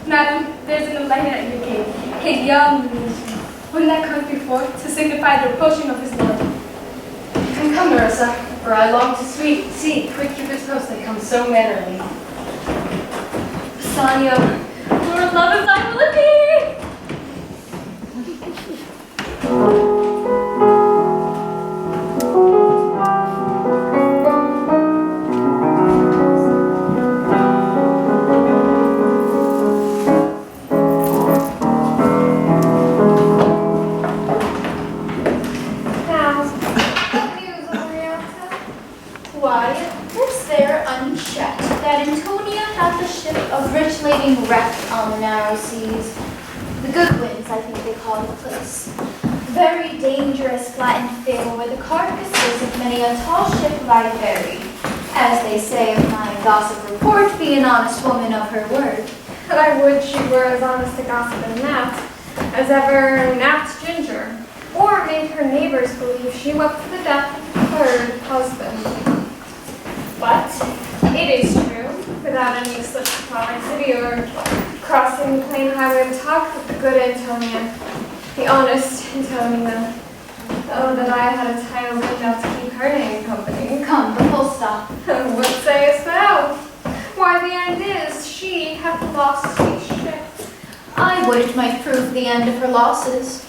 Madam, there's an light at your gate, a young Venetian. Wouldn't that country forth to signify the approaching of his lord? Come, Marissa, for I long to see quick Cupid's post that comes so mannerly. Bassanio, Lord love is thy will it be! Wrecked on the narrow seas. The good winds, I think they call the place. Very dangerous, flattened fair, where the carcasses of many a tall ship lie buried. As they say of my gossip report, be an honest woman of her word. And I would she were as honest a gossip as Nat, as ever Nat's ginger, or made her neighbors believe she wept for the death of her husband. But it is true, without any such propensity or crossing the plain highway of talk with the good Antonia, the honest Antonia. Oh, that I had a title good enough to keep her name company. Come, the full stop. What sayest thou? Why, the end is, she hath lost each ship. I would it might prove the end of her losses.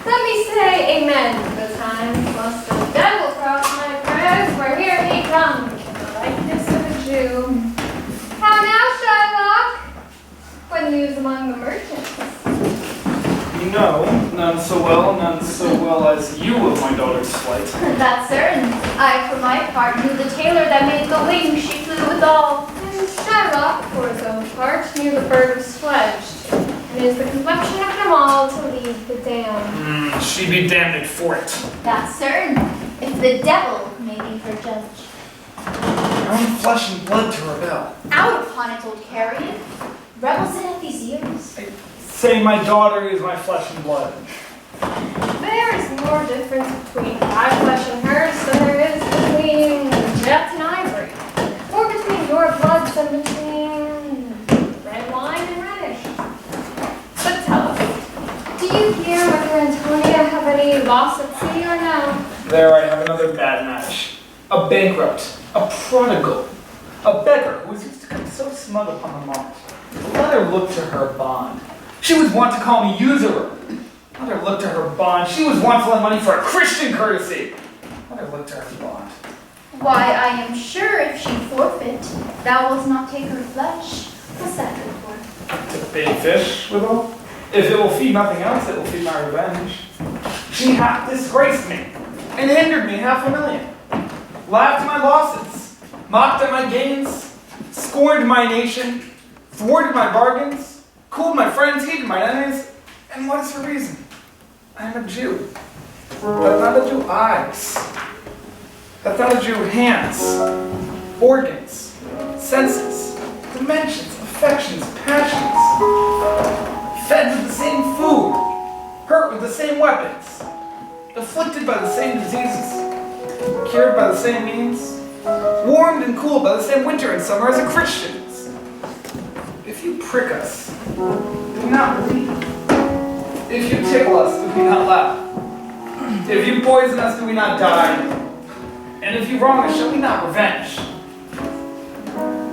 Let me say amen for the time, lest the devil cross my prayers, for here he comes, in the likeness of a Jew. How now, Shylock? What news among the merchants? You know, none so well as you of my daughter's flight. That's certain. I, for my part, knew the tailor that made the wings she flew withal. And Shylock, for his own part, knew the bird was fledged, and is the complexion of them all to lead the damned. She be damned for it. That's certain. If the devil may be her judge. Her own flesh and blood to rebel. Out upon it, old carrion. Rebels in at these years? Say my daughter is my flesh and blood. There is more difference between my flesh and hers than there is between jet and ivory. Or between your bloods and between red wine and radish. But tell us, do you hear whether Antonia have any loss at sea or no? There I have another bad match. A bankrupt, a prodigal, a beggar who was used to come so smug upon the march. Let her look to her bond. She was wont to call me usurer. Let her look to her bond. She was wont to lend money for a Christian courtesy. Let her look to her bond. Why, I am sure if she forfeit, thou wilt not take her flesh. What's that good for? To bait fish withal? If it will feed nothing else, it will feed my revenge. She hath disgraced me, and hindered me $500,000. Laughed at my losses, mocked at my gains, scorned my nation, thwarted my bargains, cooled my friends, heated my enemies. And what is her reason? I am a Jew. Hath not a Jew eyes? Hath not a Jew hands, organs, senses, dimensions, affections, passions? Fed with the same food, hurt with the same weapons, afflicted by the same diseases, cured by the same means, warmed and cooled by the same winter and summer as a Christians. If you prick us, do we not believe? If you tickle us, do we not laugh? If you poison us, do we not die? And if you wrong us, shall we not revenge?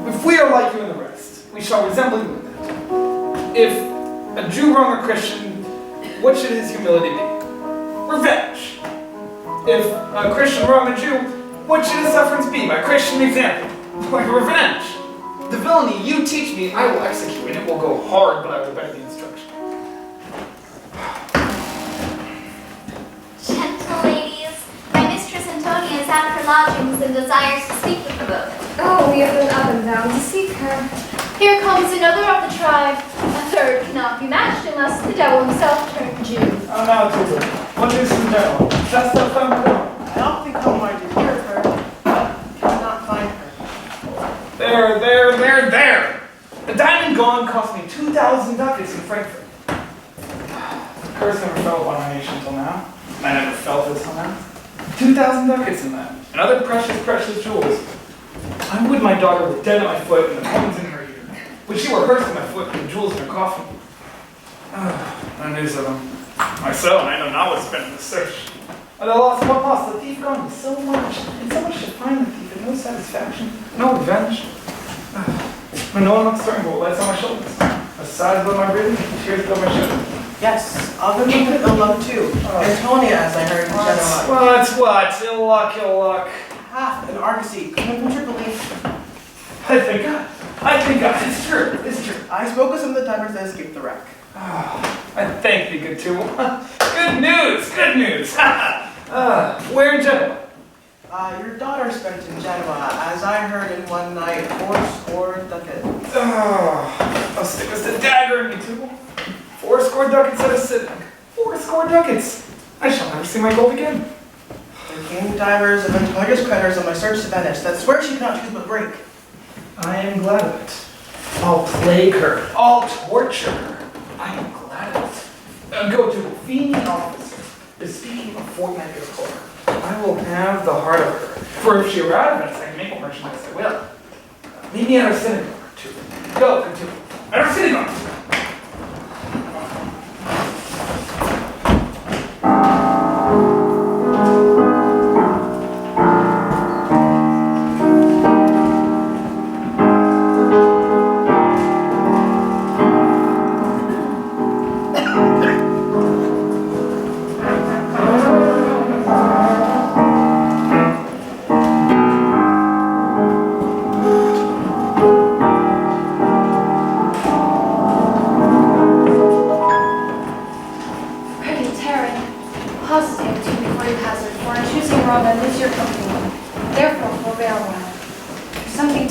If we are like you and the rest, we shall resemble you in that. If a Jew wrong a Christian, what should his humility be? Revenge. If a Christian wrong a Jew, what should his sufferance be? By Christian example, by revenge. The villainy you teach me, I will execute, and it will go hard, but I will obey the instruction. Gentle ladies, my mistress Antonia is at her lodgings and desires to speak with you both. Oh, we have been up and down to seek her. Here comes another of the tribe. A third cannot be matched unless the devil himself turned Jew. Oh, now, Tutor, what is the devil? Just a fun girl. I often come by to hear of her, but cannot find her. There! The diamond gone cost me 2,000 ducats in Frankfurt. Curse never fell upon our nation till now. I never felt it till now. 2,000 ducats in that. And other precious jewels. I would my daughter were dead at my foot and the coins in her ear. Would she were hers to my foot and the jewels in her coffin. No news of them. Myself, I know not what's been in the search. But I lost what lost. The thief gone with so much. And so much to find the thief and no satisfaction, no revenge. When no one looks certain what lights on my shoulders. A sigh above my breathing, tears above my shoulder. Yes, I've been looking at ill luck too. Antonia, as I heard in Genoa. What? Ill luck. Half an argosy, coming from Tripoli. I thank God. It's true. I spoke with some of the divers that escaped the wreck. I thank thee, good tool. Good news. Where in Genoa? Your daughter spent in Genoa, as I heard in one night, 4 ducats. I'll stick us the dagger in me, tool. 4 ducats at a sitting. 4 ducats. I shall never see my gold again. There came divers of Antonia's creditors on my search to Venice that swear she cannot choose but break. I am glad of it. I'll plague her. I'll torture her. I am glad of it. Go to the Fenian officer, bespeaking a fortnight before her. I will have the heart of her. For if she were out of Venice, I can make what merchandise I will. Meet me at our synagogue, too. Go, at our synagogue.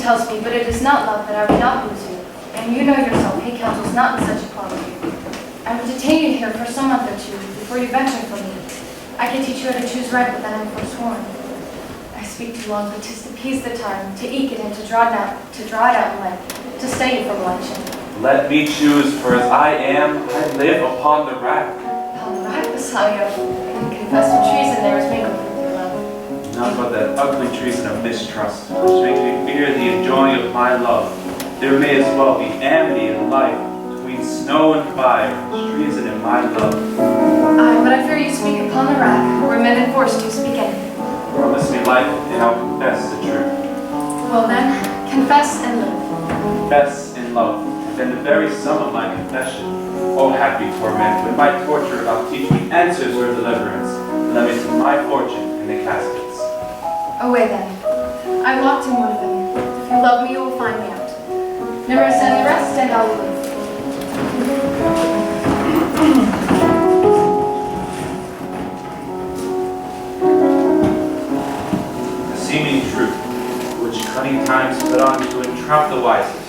Tells me, but it is not love that I would not lose you. And you know yourself, pay counsels not in such equality. I would detain you here for some month or two before you venture from me. I can teach you how to choose right what then I'm forsworn. I speak too long, but 'tis to appease the time, to eke it and to draw it out in life, to stay you from bloodshed. Let me choose, for as I am, I live upon the rack. Upon the rack, Bassanio, and confess what treason there is mingled with your love. None but that ugly treason of mistrust, which makes me fear the enjoying of my love. There may as well be amity in life, between snow and fire, as treason in my love. Aye, but I fear you speak upon the rack, where men enforced you speak anything. Promise me life, and I'll confess the truth. Well then, confess and live. Confess in love, and the very sum of my confession. O happy torment, when my torture shall teach me answers for deliverance, let me see my fortune in the caskets. Away then. I'm locked in one of them. If you love me, you will find me out. Never send the rest, and I will live. The seeming truth, which cunning times put on to entrap the wisest.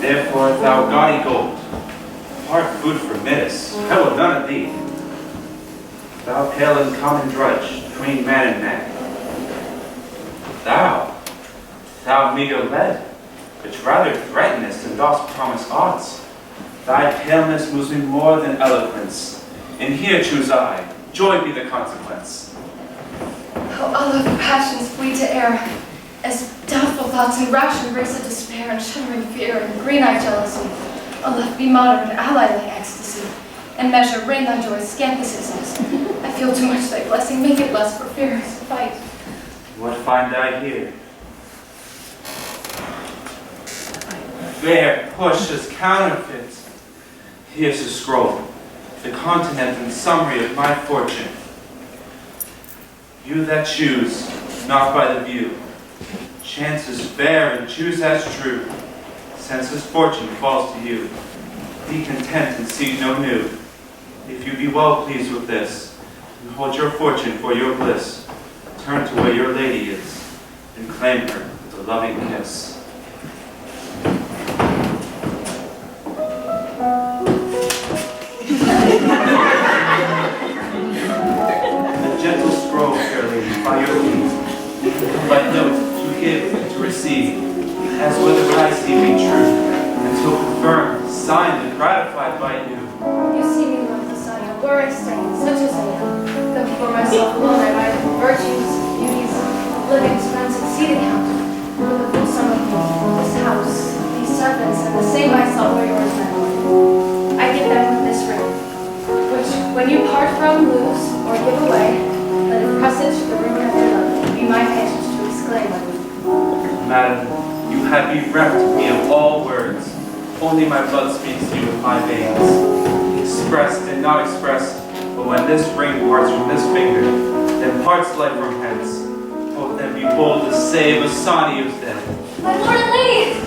Therefore, thou gaudy gold, hard food for Venice, I will none of thee. Thou pale and common drudge, between man and man. Thou meager lead, which rather threatenest than dost promise odds. Thy paleness moves me more than eloquence, and here choose I, joy be the consequence. How all of passions flee to air, as doubtful thoughts and rash embrace of despair and shuddering fear and green-eyed jealousy. A left be moderate, ally thy ecstasy, and measure, rein thy joy, scant the success. I feel too much thy blessing, make it less for fear is fight. What find I here? Fair push as counterfeit. Here's a scroll, the content and summary of my fortune. You that choose, not by the view. Chance is fair and choose as true. Since this fortune falls to you, be content and seek no new. If you be well pleased with this, and hold your fortune for your bliss, turn to where your lady is, and claim her with a loving kiss. The gentle scroll, fair lady, by your feet, by note to give and to receive, as whether what I see be true, until confirmed, signed, and ratified by you. You see me, love Bassanio, where I stand, such as I am. Though for myself alone I might have virtues, beauties, living friends exceed account. For the full sum of me, this house, these servants, and the same myself are yours now. I give them this ring, which, when you part from, lose, or give away, let it presage the ruin of your love, be my vantage to exclaim on you. Madam, you have bereft me of all words. Only my blood speaks to you with my veins. Expressed and not expressed, but when this ring parts from this finger, then parts life from hence. Oh, then be bold to say Bassanio's dead. My lord and lady!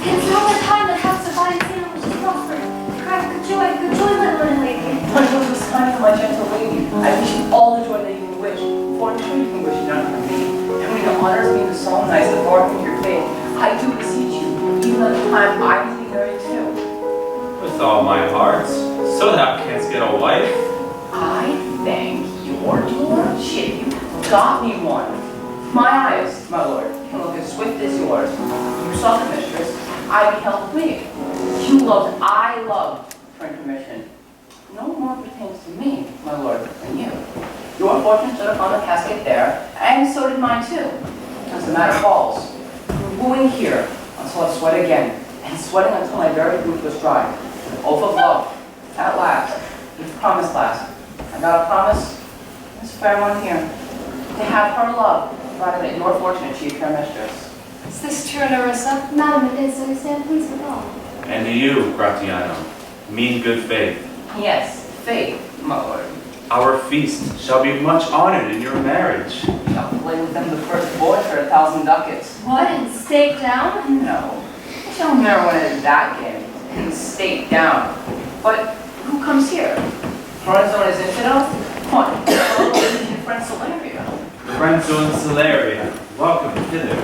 It is not the time that has to find sin which is prospered. Cry good joy, my lord and lady. My lord Bassanio, my gentle lady, I wish you all the joy that you can wish, for I'm sure you can wish none for me. And when it honors me to solemnize the bargain of your faith, I do beseech you, even at the time I was be married too. With all my heart, so thou canst get a wife. I thank your lordship, you got me one. My eyes, my lord, can look as swift as yours. You saw the mistress, I beheld me. You loved, I loved, for information. No more pertains to me, my lord, than you. Your fortune stood upon the casket there, and so did mine too. As the matter falls, you're wooing here until I sweat again, and sweating until my very boot was dry. An oath of love, at last, you've promised last. I got a promise, this fair one here, to have her love, rather than your fortune achieve her mistress. Is this true, Nerissa? Madam, it is, and stand pleased with all. And to you, Gratiano, mean good faith. Yes, faith, my lord. Our feast shall be much honored in your marriage. Shall play with them the first boy for 1,000 ducats. What, and stake down? No, I shall never win at that game, and stake down. But who comes here? Friend zone is infidel? What? Your friend Salaria. Friends of Celeria, welcome hither.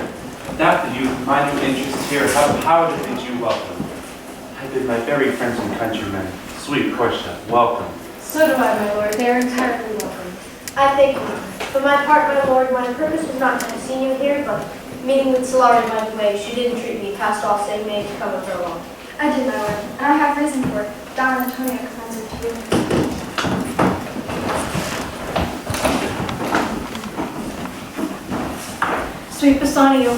That you my new interest here, how to bid you welcome. I bid my very friends and countrymen, sweet Portia, welcome. So do I, my lord. They are entirely welcome. I thank you. For my part, my lord, my purpose was not to have seen you here, but meeting with Solaria by the way, she did entreat me, cast off, saying may to come with her along. I did, my lord, and I have reason for it. Donna Antonia commands it to you. Sweet Bassanio,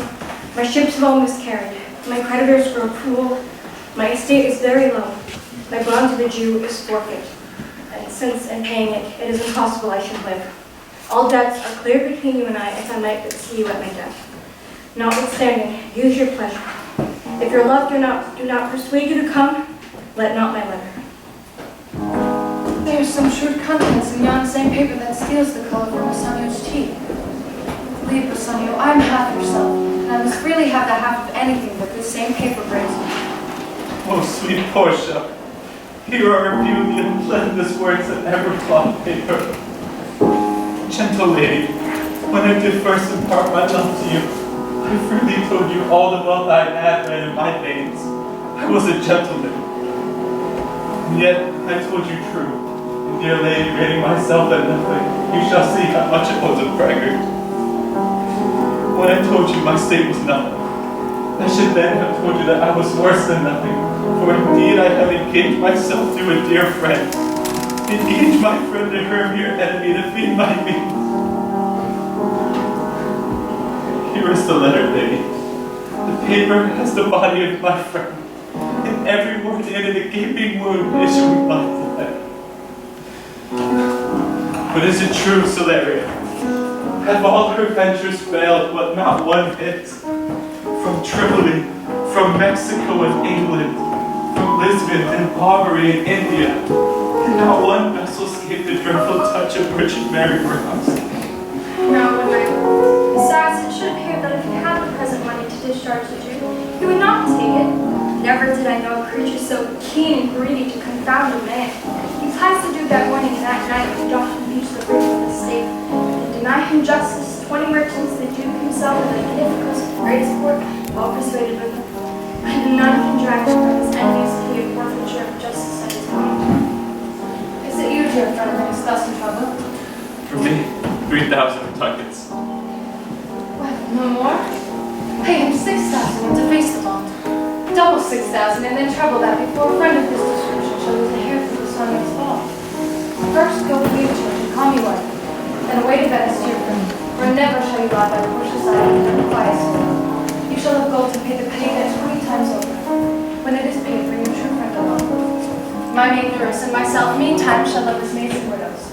my ship's loan miscarried. My creditors grow cruel. My estate is very low. My bond to the Jew is forfeit. And since in paying it, it is impossible I should live. All debts are clear between you and I, if I might but see you at my death. Notwithstanding, use your pleasure. If your love do not persuade you to come, let not my letter. There's some shrewd contents in yon same paper that steals the color from Bassanio's tea. Believe, Bassanio, I'm half yourself, and I must freely have the half of anything that this same paper brings me. Oh, sweet Portia, here are a few of the unpleasantest words that ever cloth paper. Gentle lady, when I did first impart my love to you, I freely told you all the wealth I had ran in my veins. I was a gentleman. And yet, I told you true. And dear lady, rating myself at nothing, you shall see how much it was a braggart. When I told you my state was nothing, I should then have told you that I was worse than nothing. For indeed I have engaged myself to a dear friend. Engaged my friend to her mere enemy to feed my means. Here is the letter, lady. The paper has the body of my friend, and every word in it a gaping wound issuing my blood. But is it true, Celeria? Have all her ventures failed, but not one hit? From Tripoli, from Mexico and England, from Lisbon and Barbary and India, and not one vessel escaped the dreadful touch of Virgin Mary Ross. No, my lord. Besides, it should appear that if you had the present money to discharge the Jew, you would not take it. Never did I know a creature so keen and greedy to confound a man. He ties the Jew that morning and that night he doth impeach the bridge of the state. And deny him justice, 20 merchants, the Duke himself, and the magnificence of great sport, all persuaded with him. And none can drag him from his envious plea of forfeiture of justice at his bond. Is it you, dear friend, that is thus in trouble? For me, 3,000 ducats. Well, no more. Pay him 6,000 and deface the bond. Double 6,000 and then treble that before a friend of this description shall lose a hair from the Bassanio's ball. First go to your church and call me wife, then away to Venice to your friend, for never shall you lie by the Portia side of the quiet soul. You shall have gold to pay the petty debt 20 times over. When it is paid, bring your true friend along. My maid nurse and myself meantime shall love as maids and widows.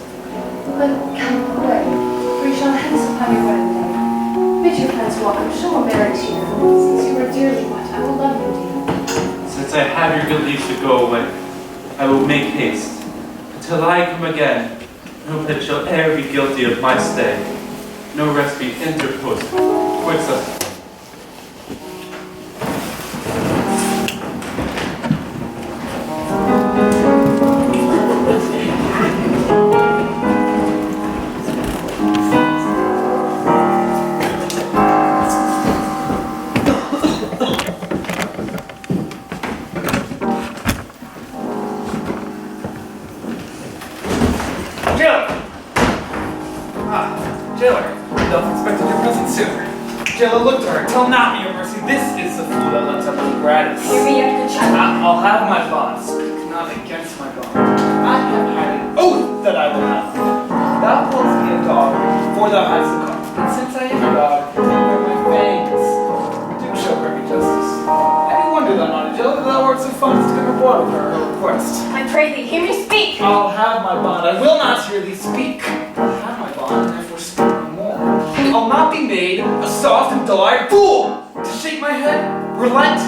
But come away, for you shall hence upon your wedding day. Bid your friends welcome, show a merry cheer. Since you are dearly what, I will love you, dear. Since I have your good leave to go away, I will make haste. Until I come again, no that shall e'er be guilty of my stay. No rest be interposed twixt us. Jailer, look to her. Tell not me your mercy. This is the fool that lets up with gratis. Hear me after child. I'll have my bond. Speak not against my bond. I have had an oath that I will have. Thou callest me a dog, for thou hast the cause. And since I am a dog, wear my fangs. Do show her me justice. Any wonder thou not a jailer, thou art so fond as to come abroad with her request. I pray thee, hear me speak. I'll have my bond. I will not hear thee speak. I'll have my bond, and therefore speak no more. I'll not be made a soft and dull-eyed fool to shake my head, relent,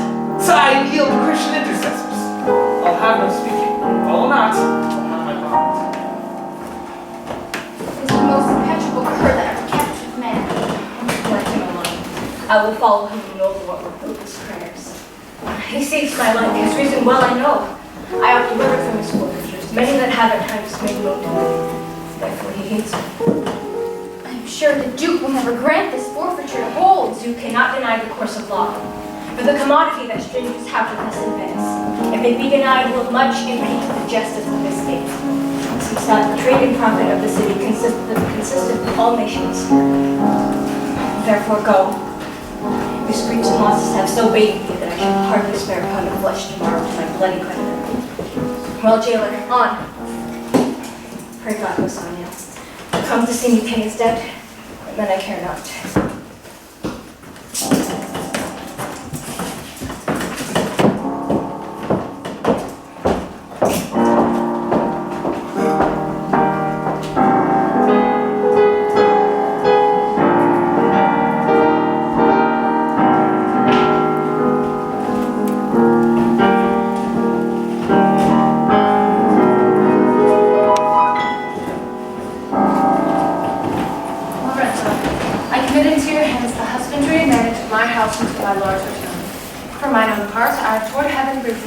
sigh, and yield to Christian intercessors. I'll have no speaking. Follow not. I'll have my bond. Is the most impenetrable cur that ever kept with man. Let him alone. I will follow him no more with hopeless prayers. He saves my life. His reason well I know. I have delivered from his forfeitures, many that have at times made known to me. Therefore he hates me. Sure, the Duke will never grant this forfeiture to hold. You cannot deny the course of law. For the commodity that strangers have with us in Venice, if it be denied, will much impede the justice of this state, since that the trade and profit of the city consisteth of all nations. Therefore go, Whose griefs and losses have so weighted me that I should hardly spare a pound of flesh tomorrow to my bloody creditor. Well, jailer, on. Pray God goes on now. Come to see me pay his debt, and then I care not.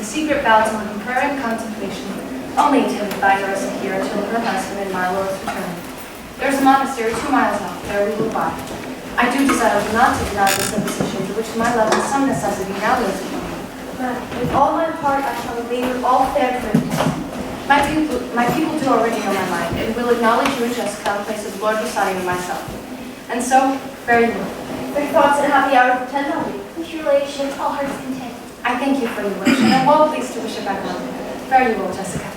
Secret vows and with prayer and contemplation, only intended by her as a hero till her husband and my Lord's return. There is a monastery 2 miles off, there we will abide. I do desire not to deny this imposition to which my love and some necessity now lives upon me. But with all my heart I shall obey with all fair courtesy. My people do already know my mind, and will acknowledge you and Jessica in place of Lord Rosario and myself. And so, very well. Their thoughts and happy hour pretend on me. With your ladyship, all hearts content. I thank you for your wish, and I'm well pleased to wish it back on. Very well, Jessica.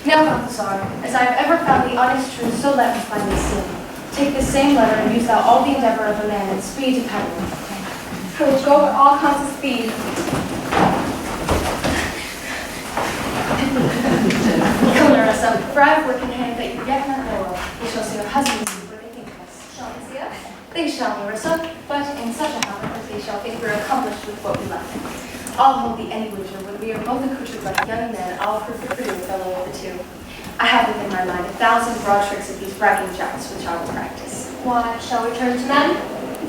Now, Balthazar, as I have ever found the honest truth, so let me find the seal. Take this same letter and use thou all the endeavor of a man and speed to peddle. Courage, go at all counts of speed. Come, Larissa, for I have work in hand that you yet not know of. You shall see your husband see what they think of us. Shall we see us? They shall, Larissa, but in such a habit that they shall think we're accomplished with what we left. I'll hold thee any wager when we are both accoutred like young men, I'll prove the prettier fellow of the two. I have within my mind 1,000 broad tricks of these bragging jacks which I will practice. Why, shall we turn to men?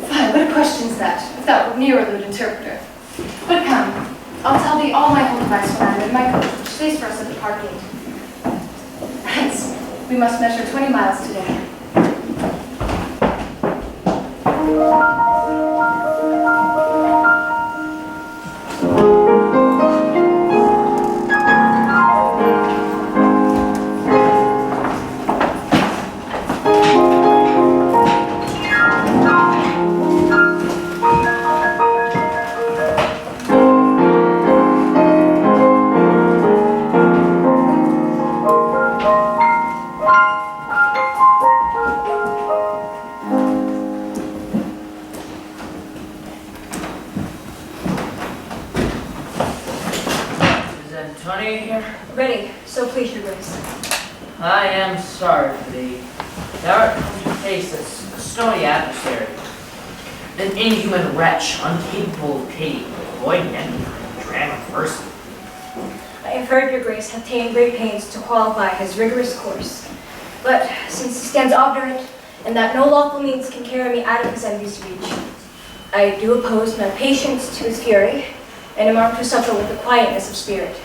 Fie, what a question's that, if thou wert nearer the interpreter. But come, I'll tell thee all my whole advice when I am in my coach, which stays for us at the park gate. Hence, we must measure 20 miles today. Ready, so please your grace. I am sorry for thee. Thou art come to face a stony adversary, an inhuman wretch, incapable of pity, avoiding any dram of mercy. I have heard your grace hath taken great pains to qualify his rigorous course. But since he stands obdurate, and that no lawful means can carry me out of his envious reach, I do oppose my patience to his fury, and am armed to suffer with the quietness of spirit,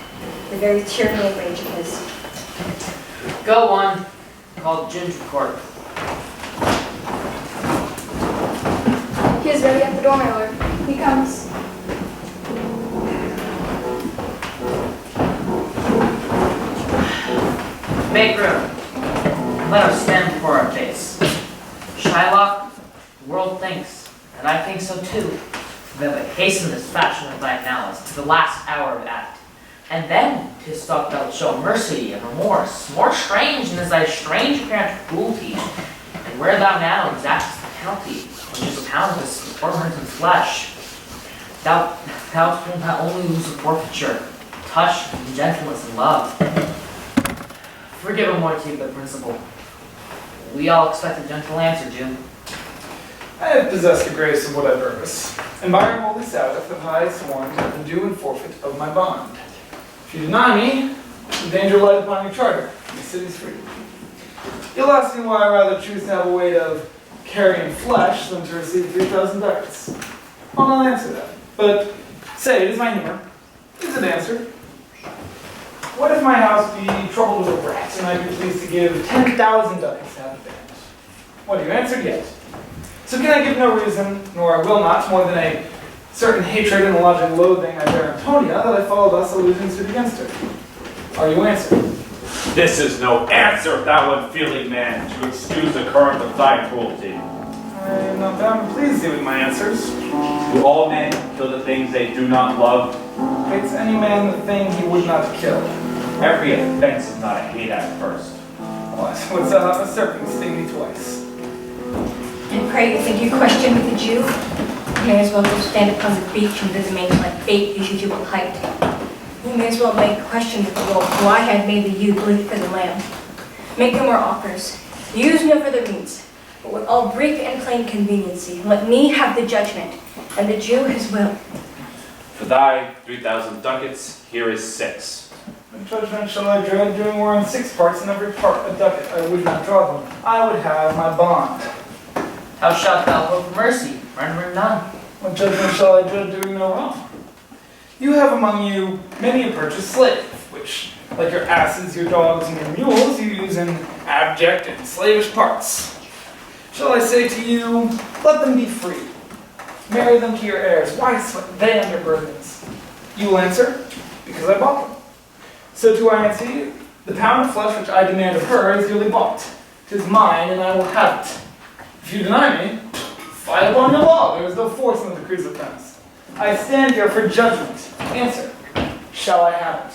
the very tyranny and rage of his. Go on, called Ginger Court. He is ready at the door, my lord. He comes. Make room. Let us stand before our face. Shylock, the world thinks, and I think so too, that I hasten this fashion of thy malice to the last hour of act. And then 'tis thought thou'lt show mercy and remorse, more strange than is thy strange apparent cruelty. And where thou now exactest the penalty, which is a pound of this tormented flesh, thou wilt not only lose the forfeiture, touch and gentleness and love. Forgive a moiety, but principle. We all expect a gentle answer, Jim. I have possessed the grace of what I purpose, and by our holy Sabbath have I sworn to the due and forfeit of my bond. If you deny me, the danger lies upon your charter, and the city's free. You'll ask me why I rather choose to have a weight of carrion flesh than to receive 3,000 ducats. I'll not answer that, but say it is my humor. Is it answered? What if my house be troubled with a rat, and I be pleased to give 10,000 ducats to have it banished? What, have you answered yet? So can I give no reason, nor I will not, more than a certain hatred and lodging loathing I bear Antonia, that I follow thus a losing suit against her? Are you answered? This is no answer, thou unfeeling man, to excuse the current of thy cruelty. I am not bound to please you with my answers. Do all men kill the things they do not love? Hates any man the thing he would not kill. Every offense is not a hate at first. What? Wouldst thou have a serpent sting me twice? And pray you think you question with a Jew? You may as well go stand upon the beach and visit me like bait you should will height. You may as well make question with the wolf, who I had made the ewe bleed for the lamb. Make no more offers. Use no further means, but with all brief and plain conveniency, let me have the judgment, and the Jew his will. For thy 3,000 ducats, here is 6. What judgment shall I dread, doing war in 6 parts, and every part a ducat? I would not draw them. I would have my bond. How shalt thou hope for mercy, rendering none? What judgment shall I dread, doing no wrong? You have among you many a purchased slave, which, like your asses, your dogs, and your mules, you use in abject and slavish parts. Shall I say to you, let them be free. Marry them to your heirs. Why sweat they under burdens? You will answer, because I bought them. So do I answer you, the pound of flesh which I demand of her is dearly bought. 'Tis mine, and I will have it. If you deny me, fight upon your law. There is no force in the decrees of penance. I stand here for judgment. Answer, shall I have it?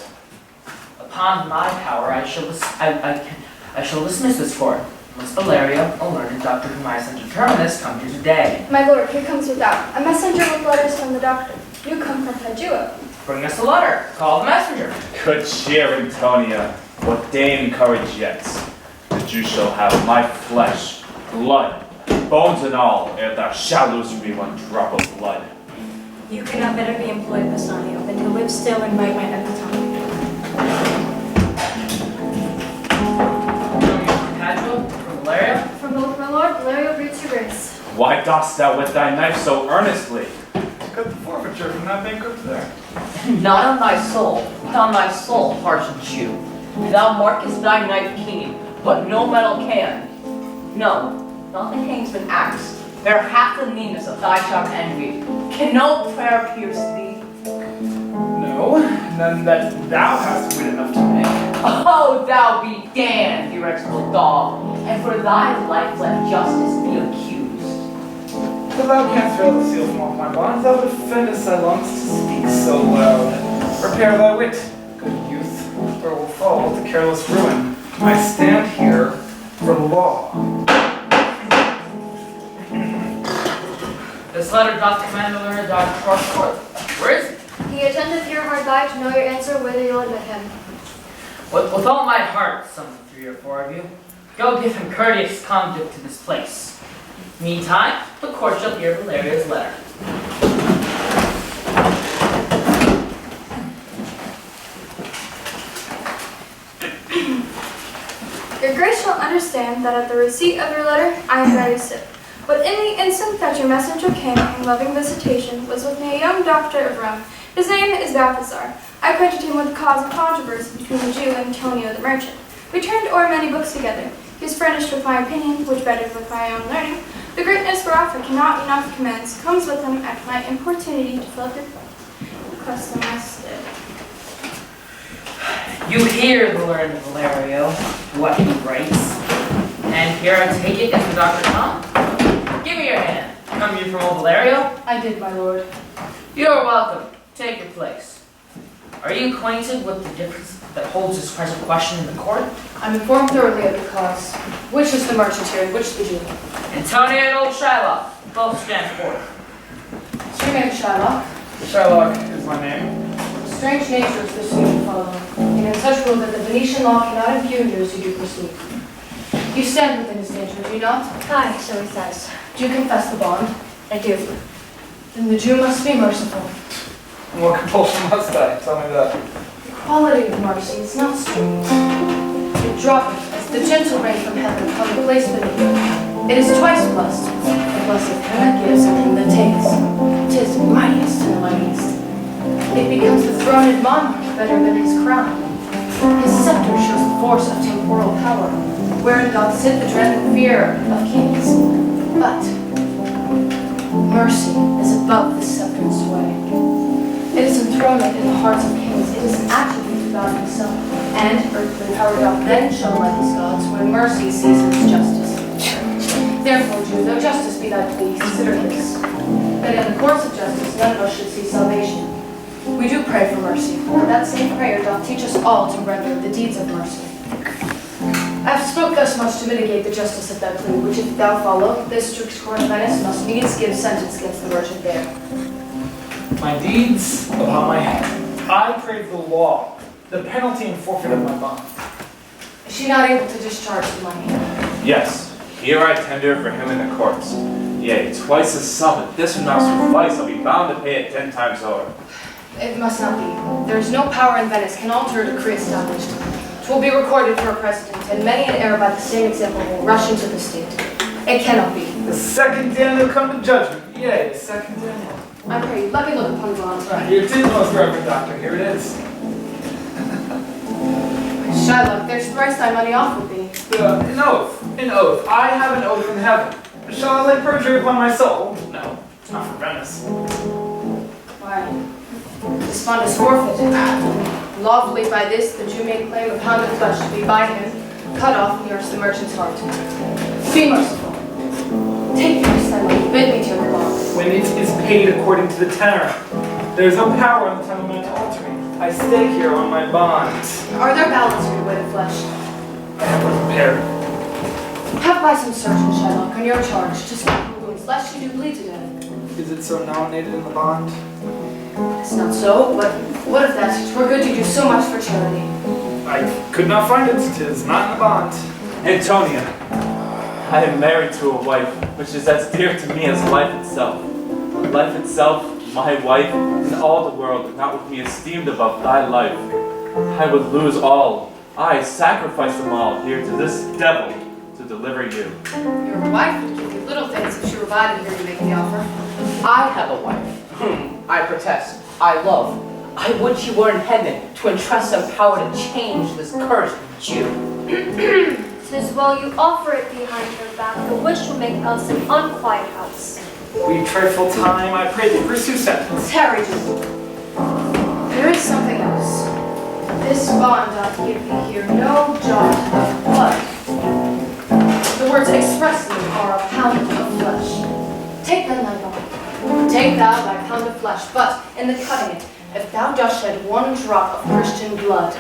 Upon my power, I shall dismiss this court. Miss Valeria, a learned doctor whom I sent to determine this, come here today. My lord, here comes without a messenger with letters from the doctor. You come from Padua. Bring us a letter. Call the messenger. Good cheer, Antonia. What dame courage yet? The Jew shall have my flesh, blood, bones and all, ere thou shalt lose from me one drop of blood. You cannot better be employed, Bassanio, than to live still and write my epitaph. Padua, from Valeria. From both my lord, Valerio greets your grace. Why dost thou with thy knife so earnestly? To cut the forfeiture from that bankrupt there. Not on thy soul, harsh Jew. Thou markest thy knife keen, but no metal can. No, nothing hangs but axe. Bear half the meanness of thy sharp envy. Can no prayer pierce thee? No, none that thou hast wit enough to make. Oh, thou be damned, you execrable dog, and for thy life let justice be accused. If thou canst fail to seal from off my bonds, thou would offendest thy lungs to speak so loud. Prepare thy wit, good youth, or will fall to careless ruin. I stand here for the law. This letter doth command the learned doctor to our court. Where is he? He attendeth here hard by to know your answer whether you'll admit him. With all my heart, some 3 or 4 of you, go give him courteous conduct to this place. Meantime, the court shall hear Valeria's letter. Your grace shall understand that at the receipt of your letter, I am very sick. But in the instant that your messenger came in loving visitation, was with me a young doctor of Rome. His name is Balthasar. I acquainted him with the cause of controversy between the Jew and Antonio the merchant. We turned o'er many books together. He was furnished with my opinion, which bettered with my own learning. The greatness whereof I cannot enough commends comes with him at my importunity to fill up your custom as did. You hear the learned Valerio, what he writes. And here I take it is the Dr. Tom. Give me your hand. Come you from old Valerio? I did, my lord. You're welcome. Take your place. Are you acquainted with the difference that holds this present question in the court? I'm informed thoroughly of the cause. Which is the merchant here and which the Jew? Antonia and old Shylock, both stand forth. Is your name Shylock? Shylock is my name. Strange nature is this you should follow, and in such rule that the Venetian law cannot impugn you as you do proceed. You stand within his danger, do you not? Aye, so he says. Do you confess the bond? I do. Then the Jew must be merciful. And what compulsion must I? Tell me that. The quality of mercy is not strong. It droppeth as the gentle rain from heaven upon the place beneath. It is twice blessed. The blessed him that gives and him that takes. 'Tis mightiest in the mightiest. It becomes the throned monarch better than his crown. His scepter shows the force of temporal power, wherein doth sit the dread and fear of kings. But mercy is above the sceptred sway. It is enthroned in the hearts of kings. It is an attribute of God himself. And earthly power doth then show like his gods when mercy sees its justice. Therefore, Jew, though justice be thy plea, consider this, that in the courts of justice none of us should see salvation. We do pray for mercy, for that same prayer doth teach us all to render the deeds of mercy. I have spoke thus much to mitigate the justice of thy plea, which if thou follow, this strict court of Venice must needs give sentence against the merchant there. My deeds upon my head. I pray to the law, the penalty and forfeit of my bond. Is she not able to discharge the money? Yes, here I tender for him in the courts. Yea, twice the sum, if this would not suffice, I'll be bound to pay it 10 times over. It must not be. There is no power in Venice can alter a decree established. It will be recorded for a precedent, and many an heir by the same example will rush into the state. It cannot be. The second Daniel come to judgment. Yea, the second Daniel. I pray you, let me look upon the bond. Here it is, most reverend doctor. Here it is. Shylock, there's thrice thy money off with thee. An oath. An oath. I have an oath in heaven. Shall I lay perjury upon my soul? No, not for Venice. Why? This fund is forfeited. Lawfully by this, the Jew may claim a pound of flesh to be by him, cut off, nearest the merchant's heart. Be merciful. Take thrice thy money, bid me to your bond. When it is paid according to the tenor, there is no power in the settlement to alter me. I stay here on my bond. Are there ballots for your weighted flesh? I have one prepared. Have by some surgeon, Shylock, on your charge, to stop the wounds, lest you do bleed to death. Is it so nominated in the bond? It's not so, but what of that? 'Twere good to do so much for charity. I could not find it. 'Tis not in the bond. Antonia, I am married to a wife, which is as dear to me as life itself. But life itself, my wife, and all the world, not with me esteemed above thy life. I would lose all, I sacrifice them all here to this devil to deliver you. Your wife would give you little things if she were by to hear you make the offer. I have a wife, whom I protest, I love. I would she were in heaven to entrust some power to change this cursed Jew. 'Tis well you offer it behind her back, the which will make us an unquiet house. We trifle time, I pray thee pursue sentence. Tarry, Jew. There is something else. This bond doth give thee here no jot of blood. The words expressly are a pound of flesh. Take then thy bond. Take thou thy pound of flesh, but in the cutting it, if thou dost shed one drop of Christian blood,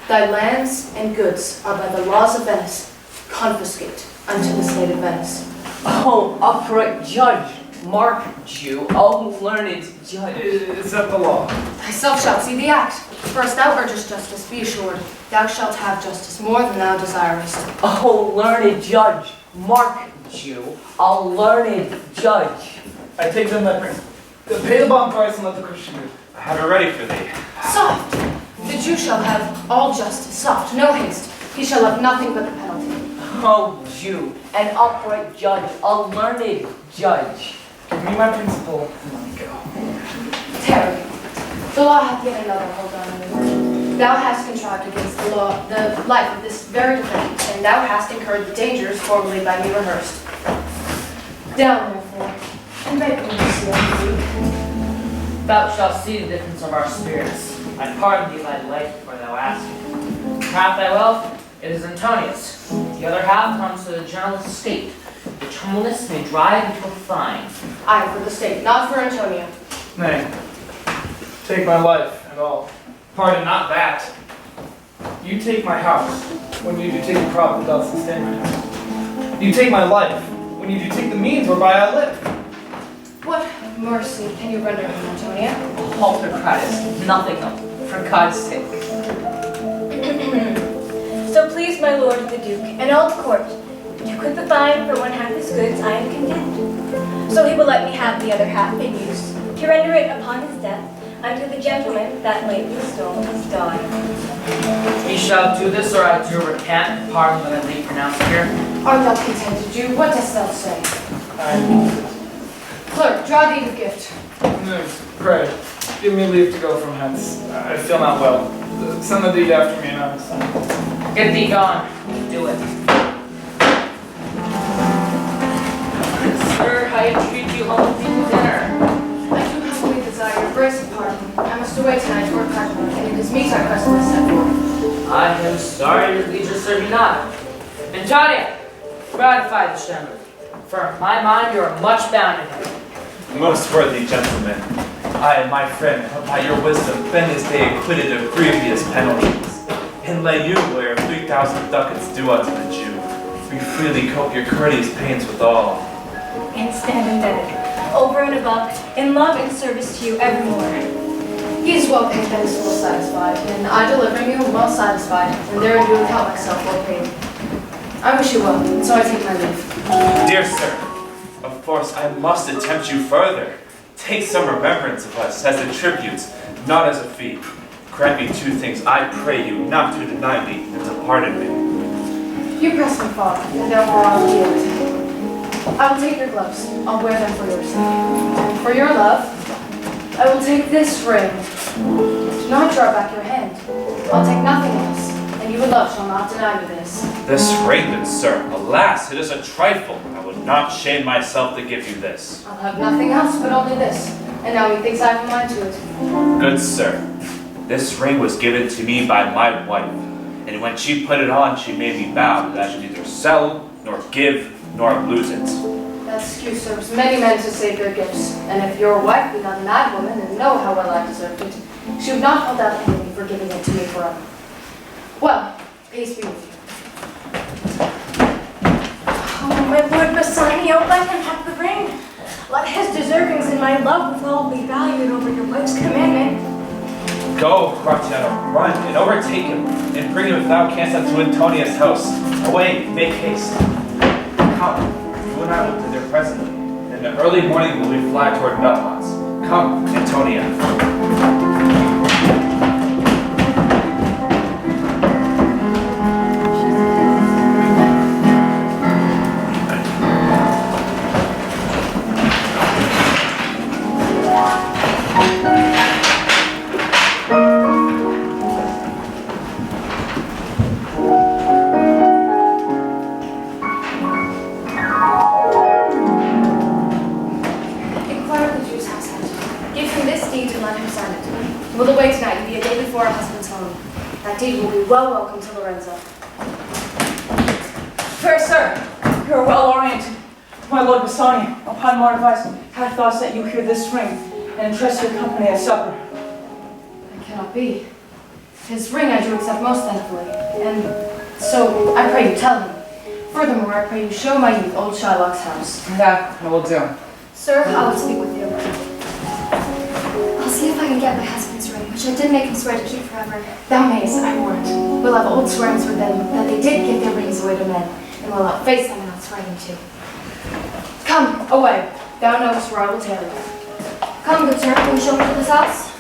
thy lands and goods are by the laws of Venice confiscate unto the state of Venice. Oh, upright judge, mark Jew, oh learned judge. Is that the law? Thyself shalt see the act. First thou urgest justice, be assured, thou shalt have justice more than thou desirest. Oh learned judge, mark Jew, oh learned judge. I take them, my prince. Pay the bond price and let the Christian do. I have it ready for thee. Soft! The Jew shall have all justice, soft, no haste. He shall have nothing but the penalty. Oh Jew, an upright judge, a learned judge. Give me my principal and let me go. Tarry. The law hath yet another hold on me. Thou hast contrived against the law, the life of this very defendant, and thou hast incurred the dangers formerly by me rehearsed. Down, therefore, and make me see unto thee. Thou shalt see the difference of our spirits. I pardon thee thy life for thou ask. Half thy wealth, it is Antonia's. The other half comes to the general estate, which humbleness may drive into a fine. I for the state, not for Antonia. Nay, take my life and all. Pardon, not that. You take my house when you do take the profit that doth sustain my house. You take my life when you do take the means whereby I live. What mercy can you render him, Antonia? Autocratus, nothing else, for God's sake. So please my lord the Duke, and all the court, to quit the fine for one half his goods, I am content. So he will let me have the other half in use, to render it upon his death unto the gentleman that lately stole his daughter. We shall do this, or I do recant, pardon that I may pronounce here. Art thou contented, Jew? What dost thou say? Clerk, draw deed of gift. No, pray, give me leave to go from hence. I feel not well. Send the deed after me and I will send. Get thee gone. Do it. Sir, I entreat you home with me to dinner. I do humbly desire your grace of pardon. I must away tonight to work cardinal, and it is meet our custom is set forth. I am sorry your lieges serve you not. Antonia, gratify the shepherd. for in my mind you are much bound to him. Most worthy gentlemen, I and my friend have by your wisdom been this day acquitted of grievous penalties, and lay you where 3,000 ducats due unto the Jew. We freely cope your courteous pains withal. And stand indebted, over and above, in love and service to you evermore. He is well paid and is well satisfied, and I delivering you well satisfied, and there I do without myself well paid. I wish you well, and so I take my leave. Dear sir, of course I must attempt you further. Take some remembrance of us as a tribute, not as a fee. Grant me two things, I pray you, not to deny me, and to pardon me. You press me, Father, and therefore I will yield. I will take your gloves. I'll wear them for your sake. And for your love, I will take this ring. Do not draw back your hand. I'll take nothing else, and you, love, shall not deny me this. This ring, good sir, alas, it is a trifle. I would not shame myself to give you this. I'll have nothing else but only this, and now methinks I have a mind to it. Good sir, this ring was given to me by my wife, and when she put it on, she made me vow that I should neither sell, nor give, nor lose it. That excuse serves many men to save their gifts, and if your wife be not a mad woman and know how well I deserved it, she would not hold out envy for giving it to me forever. Well, peace be with you. Oh, my Lord Bassanio, let him have the ring. Let his deservings in my love with all be valued over your wife's commandment. Go, Gratiano, run and overtake him, and bring him if thou canst unto Antonia's house. Away, make haste. Come, you and I will be there presently. In the early morning will we fly toward Belmont. Come, Antonia. Will away tonight, be a day before our husband's home. That deed will be well welcome to Lorenzo. Fair sir, you are well oriented. My Lord Bassanio, upon more advice, hath thought sent you here this ring, and entrust your company at supper. That cannot be. His ring I do accept most thankfully, and so I pray you tell him. Furthermore, I pray you show my youth old Shylock's house. That I will do. Sir, I will speak with you. I'll see if I can get my husband's ring, which I did make him swear to keep forever. Thou mayest, I warrant. We'll have old swearings with them that they did give their rings away to men, and we'll outface them in not swearing too. Come, away. Thou knowest where I will tail you. Come, good sir, can you show me to this house?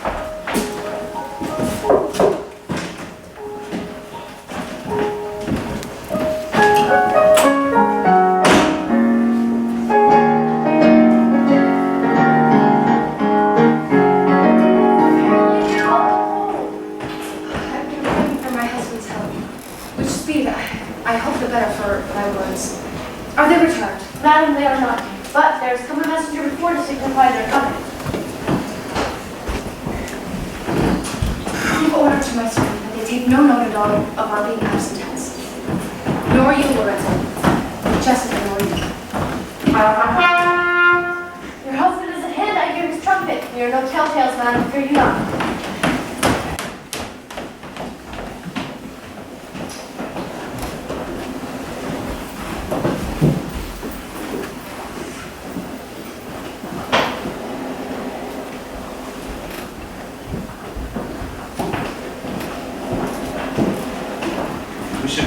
I hope the better for my words. Are they returned? Madam, they are not. But there has come a messenger before to signify their coming. Give order to my servant that they take no note at all of our being absent hence. Nor you, Lorenzo. Jessica, nor you. Your husband is at hand, I hear his trumpet. There are no telltales, madam, fear you not.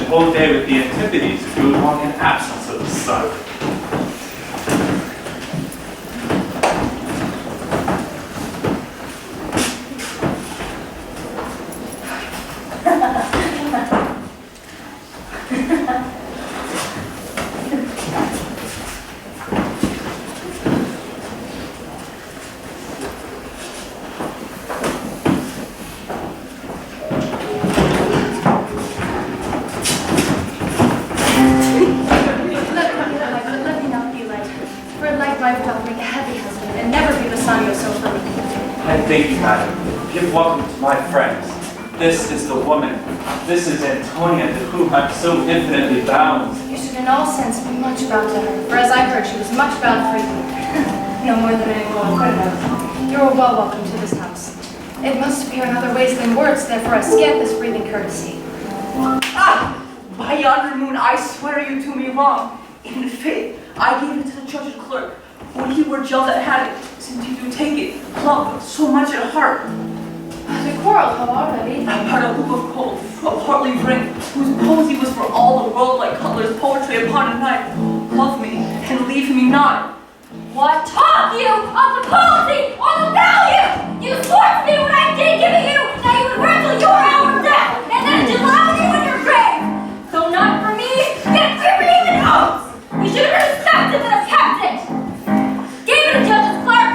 Whole day with the Antipodes if you would walk in absence of the sun. Thank you, madam. Give welcome to my friends. This is the woman. This is Antonia, to whom I'm so infinitely bound. You should in all sense be much bound to her, for as I heard, she was much bound for you. No more than anyone could have. You are well welcome to this house. It must appear in other ways than words, therefore I scant this breathing courtesy. Ah! By yonder moon, I swear you do me wrong. In faith, I gave it to the judge's clerk. When he were jailed that had it, since you do take it, plump so much at heart. The quarrel, how already? I brought a hoop of coal, a partly ring, whose posy was for all the world like Cutler's poetry upon a knife. Love me, and leave me not. What talk you of the policy or the value? You swore to me when I did give it you that you would work till your hour of death, and then dilapidate you in your grave. Though not for me, yet for me even oaths. You should have respected and have kept it. Gave it to judge's clerk.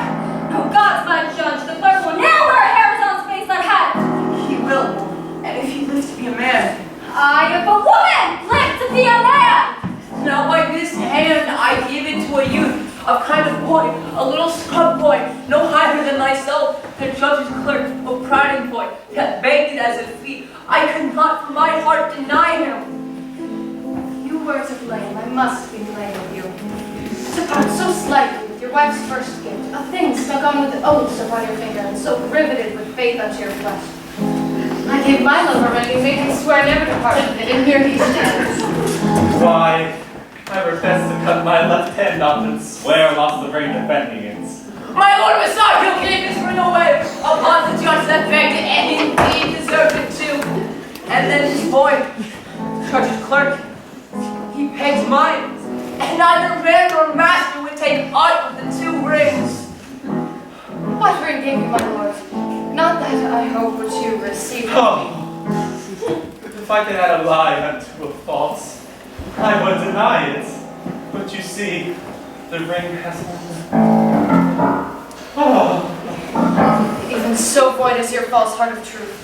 No God's my judge. The clerk will now wear hairs on his face that had it. He will, and if he lives to be a man. I, if a woman, live to be a man. Now by this hand I give it to a youth, a kind of boy, a little scrub boy, no higher than thyself, the judge's clerk, a priding boy, that begged it as a fee. I could not from my heart deny him. You were to blame, I must be blame of you. To part so slightly with your wife's first gift, a thing stuck on with oaths upon your finger, and so riveted with faith unto your flesh. I gave my love a ring and made him swear never to part with it, and here he stands. Why, I were best to cut my left hand off and swear lost the ring defending it. My lord Messiah gave his ring away upon the judge that begged it, and indeed deserved it too. And then his boy, judge's clerk, he pegged mine, and neither man nor master would take aught of the two rings. What ring gave you, my lord? Not that I hope which you received. Oh, if I could add a lie unto a false, I would deny it. But you see, the ring has Oh. Even so void is your false heart of truth.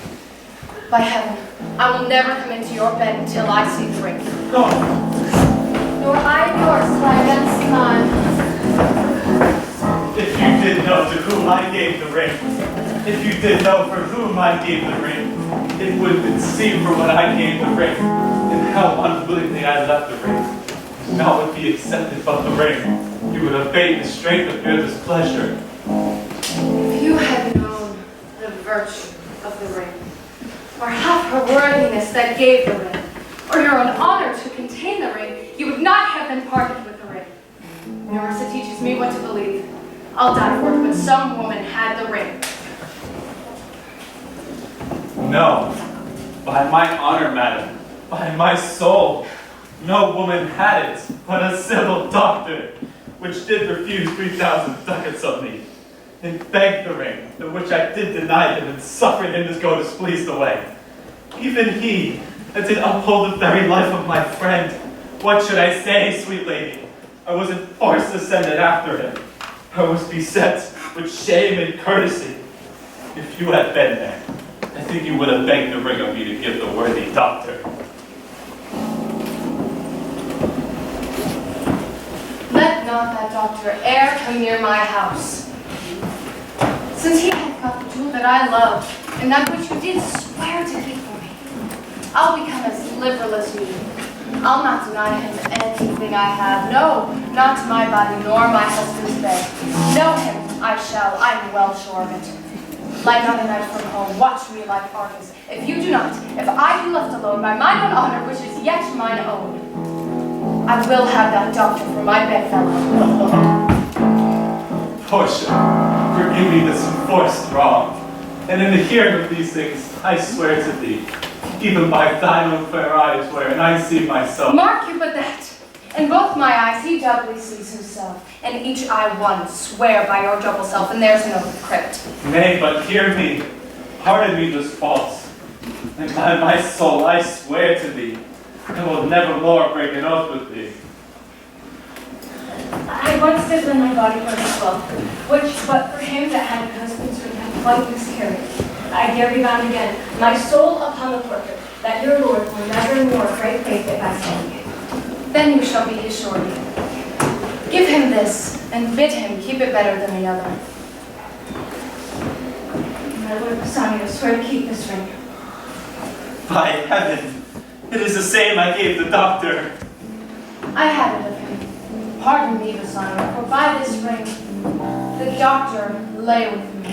By heaven, I will never come into your bed until I see the ring. Oh. Nor I yours till I then see mine. If you did know to whom I gave the ring, if you did know for whom I gave the ring, it would have seemed for what I gave the ring, and how unwillingly I left the ring. Now would be accepted but the ring, you would abate the strength of your displeasure. If you had known the virtue of the ring, or half her worthiness that gave the ring, or your own honor to contain the ring, you would not have been parted with the ring. Nerissa teaches me what to believe. I'll die for it, but some woman had the ring. No, by my honor, madam, by my soul, no woman had it, but a civil doctor, which did refuse 3,000 ducats of me, and begged the ring, the which I did deny him, and suffered him to go displeased away. Even he, that did uphold the very life of my friend. What should I say, sweet lady? I wasn't forced to send it after him. I was beset with shame and courtesy. If you had been there, I think you would have begged the ring of me to give the worthy doctor. Let not that doctor e'er come near my house. Since he hath got the jewel that I love, and that which you did swear to keep for me, I'll become as liberal as you. I'll not deny him anything I have, no, not to my body nor my husband's bed. Know him I shall, I'm well sure of it. Light not a night from home, watch me like Argus. If you do not, if I be left alone by mine own honor, which is yet mine own, I will have that doctor for my bedfellow. Portia, forgive me this enforced wrong, and in the hearing of these things, I swear to thee, even by thine own fair eyes wherein I see myself. Mark you but that. In both my eyes he doubly sees himself, and each eye one swear by your double self, and there's no crypt. Nay, but hear me, pardon me this false, and by my soul I swear to thee, I will never more break an oath with thee. I once did lend my body for this love, which, but for him that had a husband's ring, had quite miscarried. I dare be bound again, my soul upon the portrait, that your Lord will never more break faith if I stand you. Then you shall be his surety. Give him this, and bid him keep it better than the other. My Lord Bassanio, swear to keep this ring. By heaven, it is the same I gave the doctor. I had it of him. Pardon me, Bassanio, for by this ring the doctor lay with me.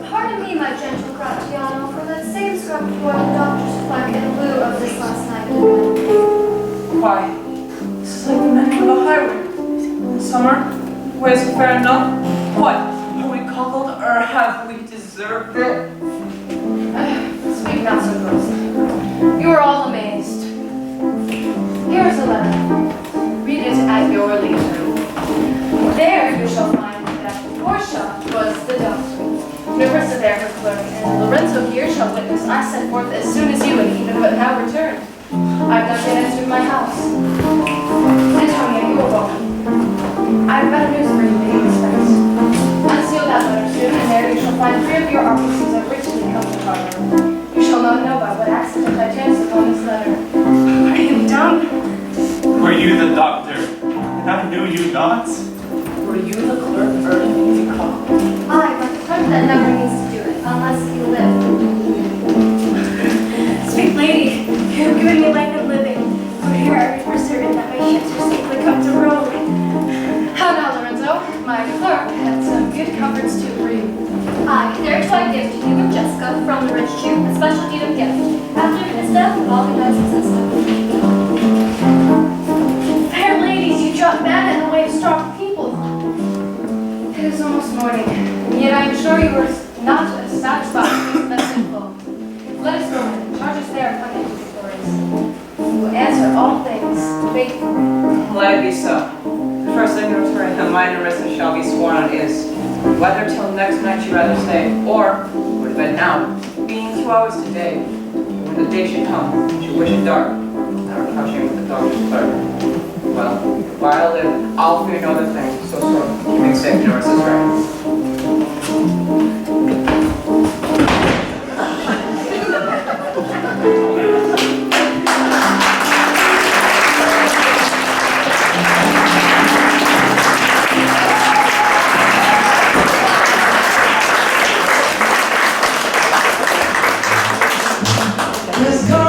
Pardon me, my gentle Gratiano, for that same scrap bore the doctor's flag in lieu of this last night. Why, this is like the men of the highway. Summer, ways are fair enough. What? Are we cuckold, or have we deserved it? Speak not so grossly. You are all amazed. Here is a letter. Read it at your leisure. There you shall find that Portia was the doctor. Nerissa there her clerk, and Lorenzo here shall witness I set forth as soon as you and even but now returned. I have not yet entered my house. Antonia, you are welcome. I have better news for you than you expect. Unseal that letter soon, and there you shall find 3 of your officers have richly come to Carver. You shall not know by what accident I chanced upon this letter. Are you dumb? Were you the doctor? And I knew you not? Were you the clerk urging me to come? Aye, but the clerk that never needs to do it, unless you live. Sweet lady, you have given me life and living. For here I read for certain that my ships are safely come to Rome. How now, Lorenzo? My clerk had some good comforts too for you. Aye, thereto I give to you and Jessica from the rich Jew a special deed of gift. After his death, all the dice existed. Fair ladies, you drop bad in the way of strong people. It is almost morning, and yet I am sure you are not as satisfied with that sinful. Let us go in. Charge us there upon the victorious. You will answer all things faithfully. Let it be so. The first thing to return that my Nerissa shall be sworn on is, whether till next night you rather stay, or go to bed now, being 2 hours today. When the day should come, she wish it dark, never touching with the doctor's clerk. Well, while I live, I'll fear no other thing, so sort of keeping safe Nerissa's right. Let's go.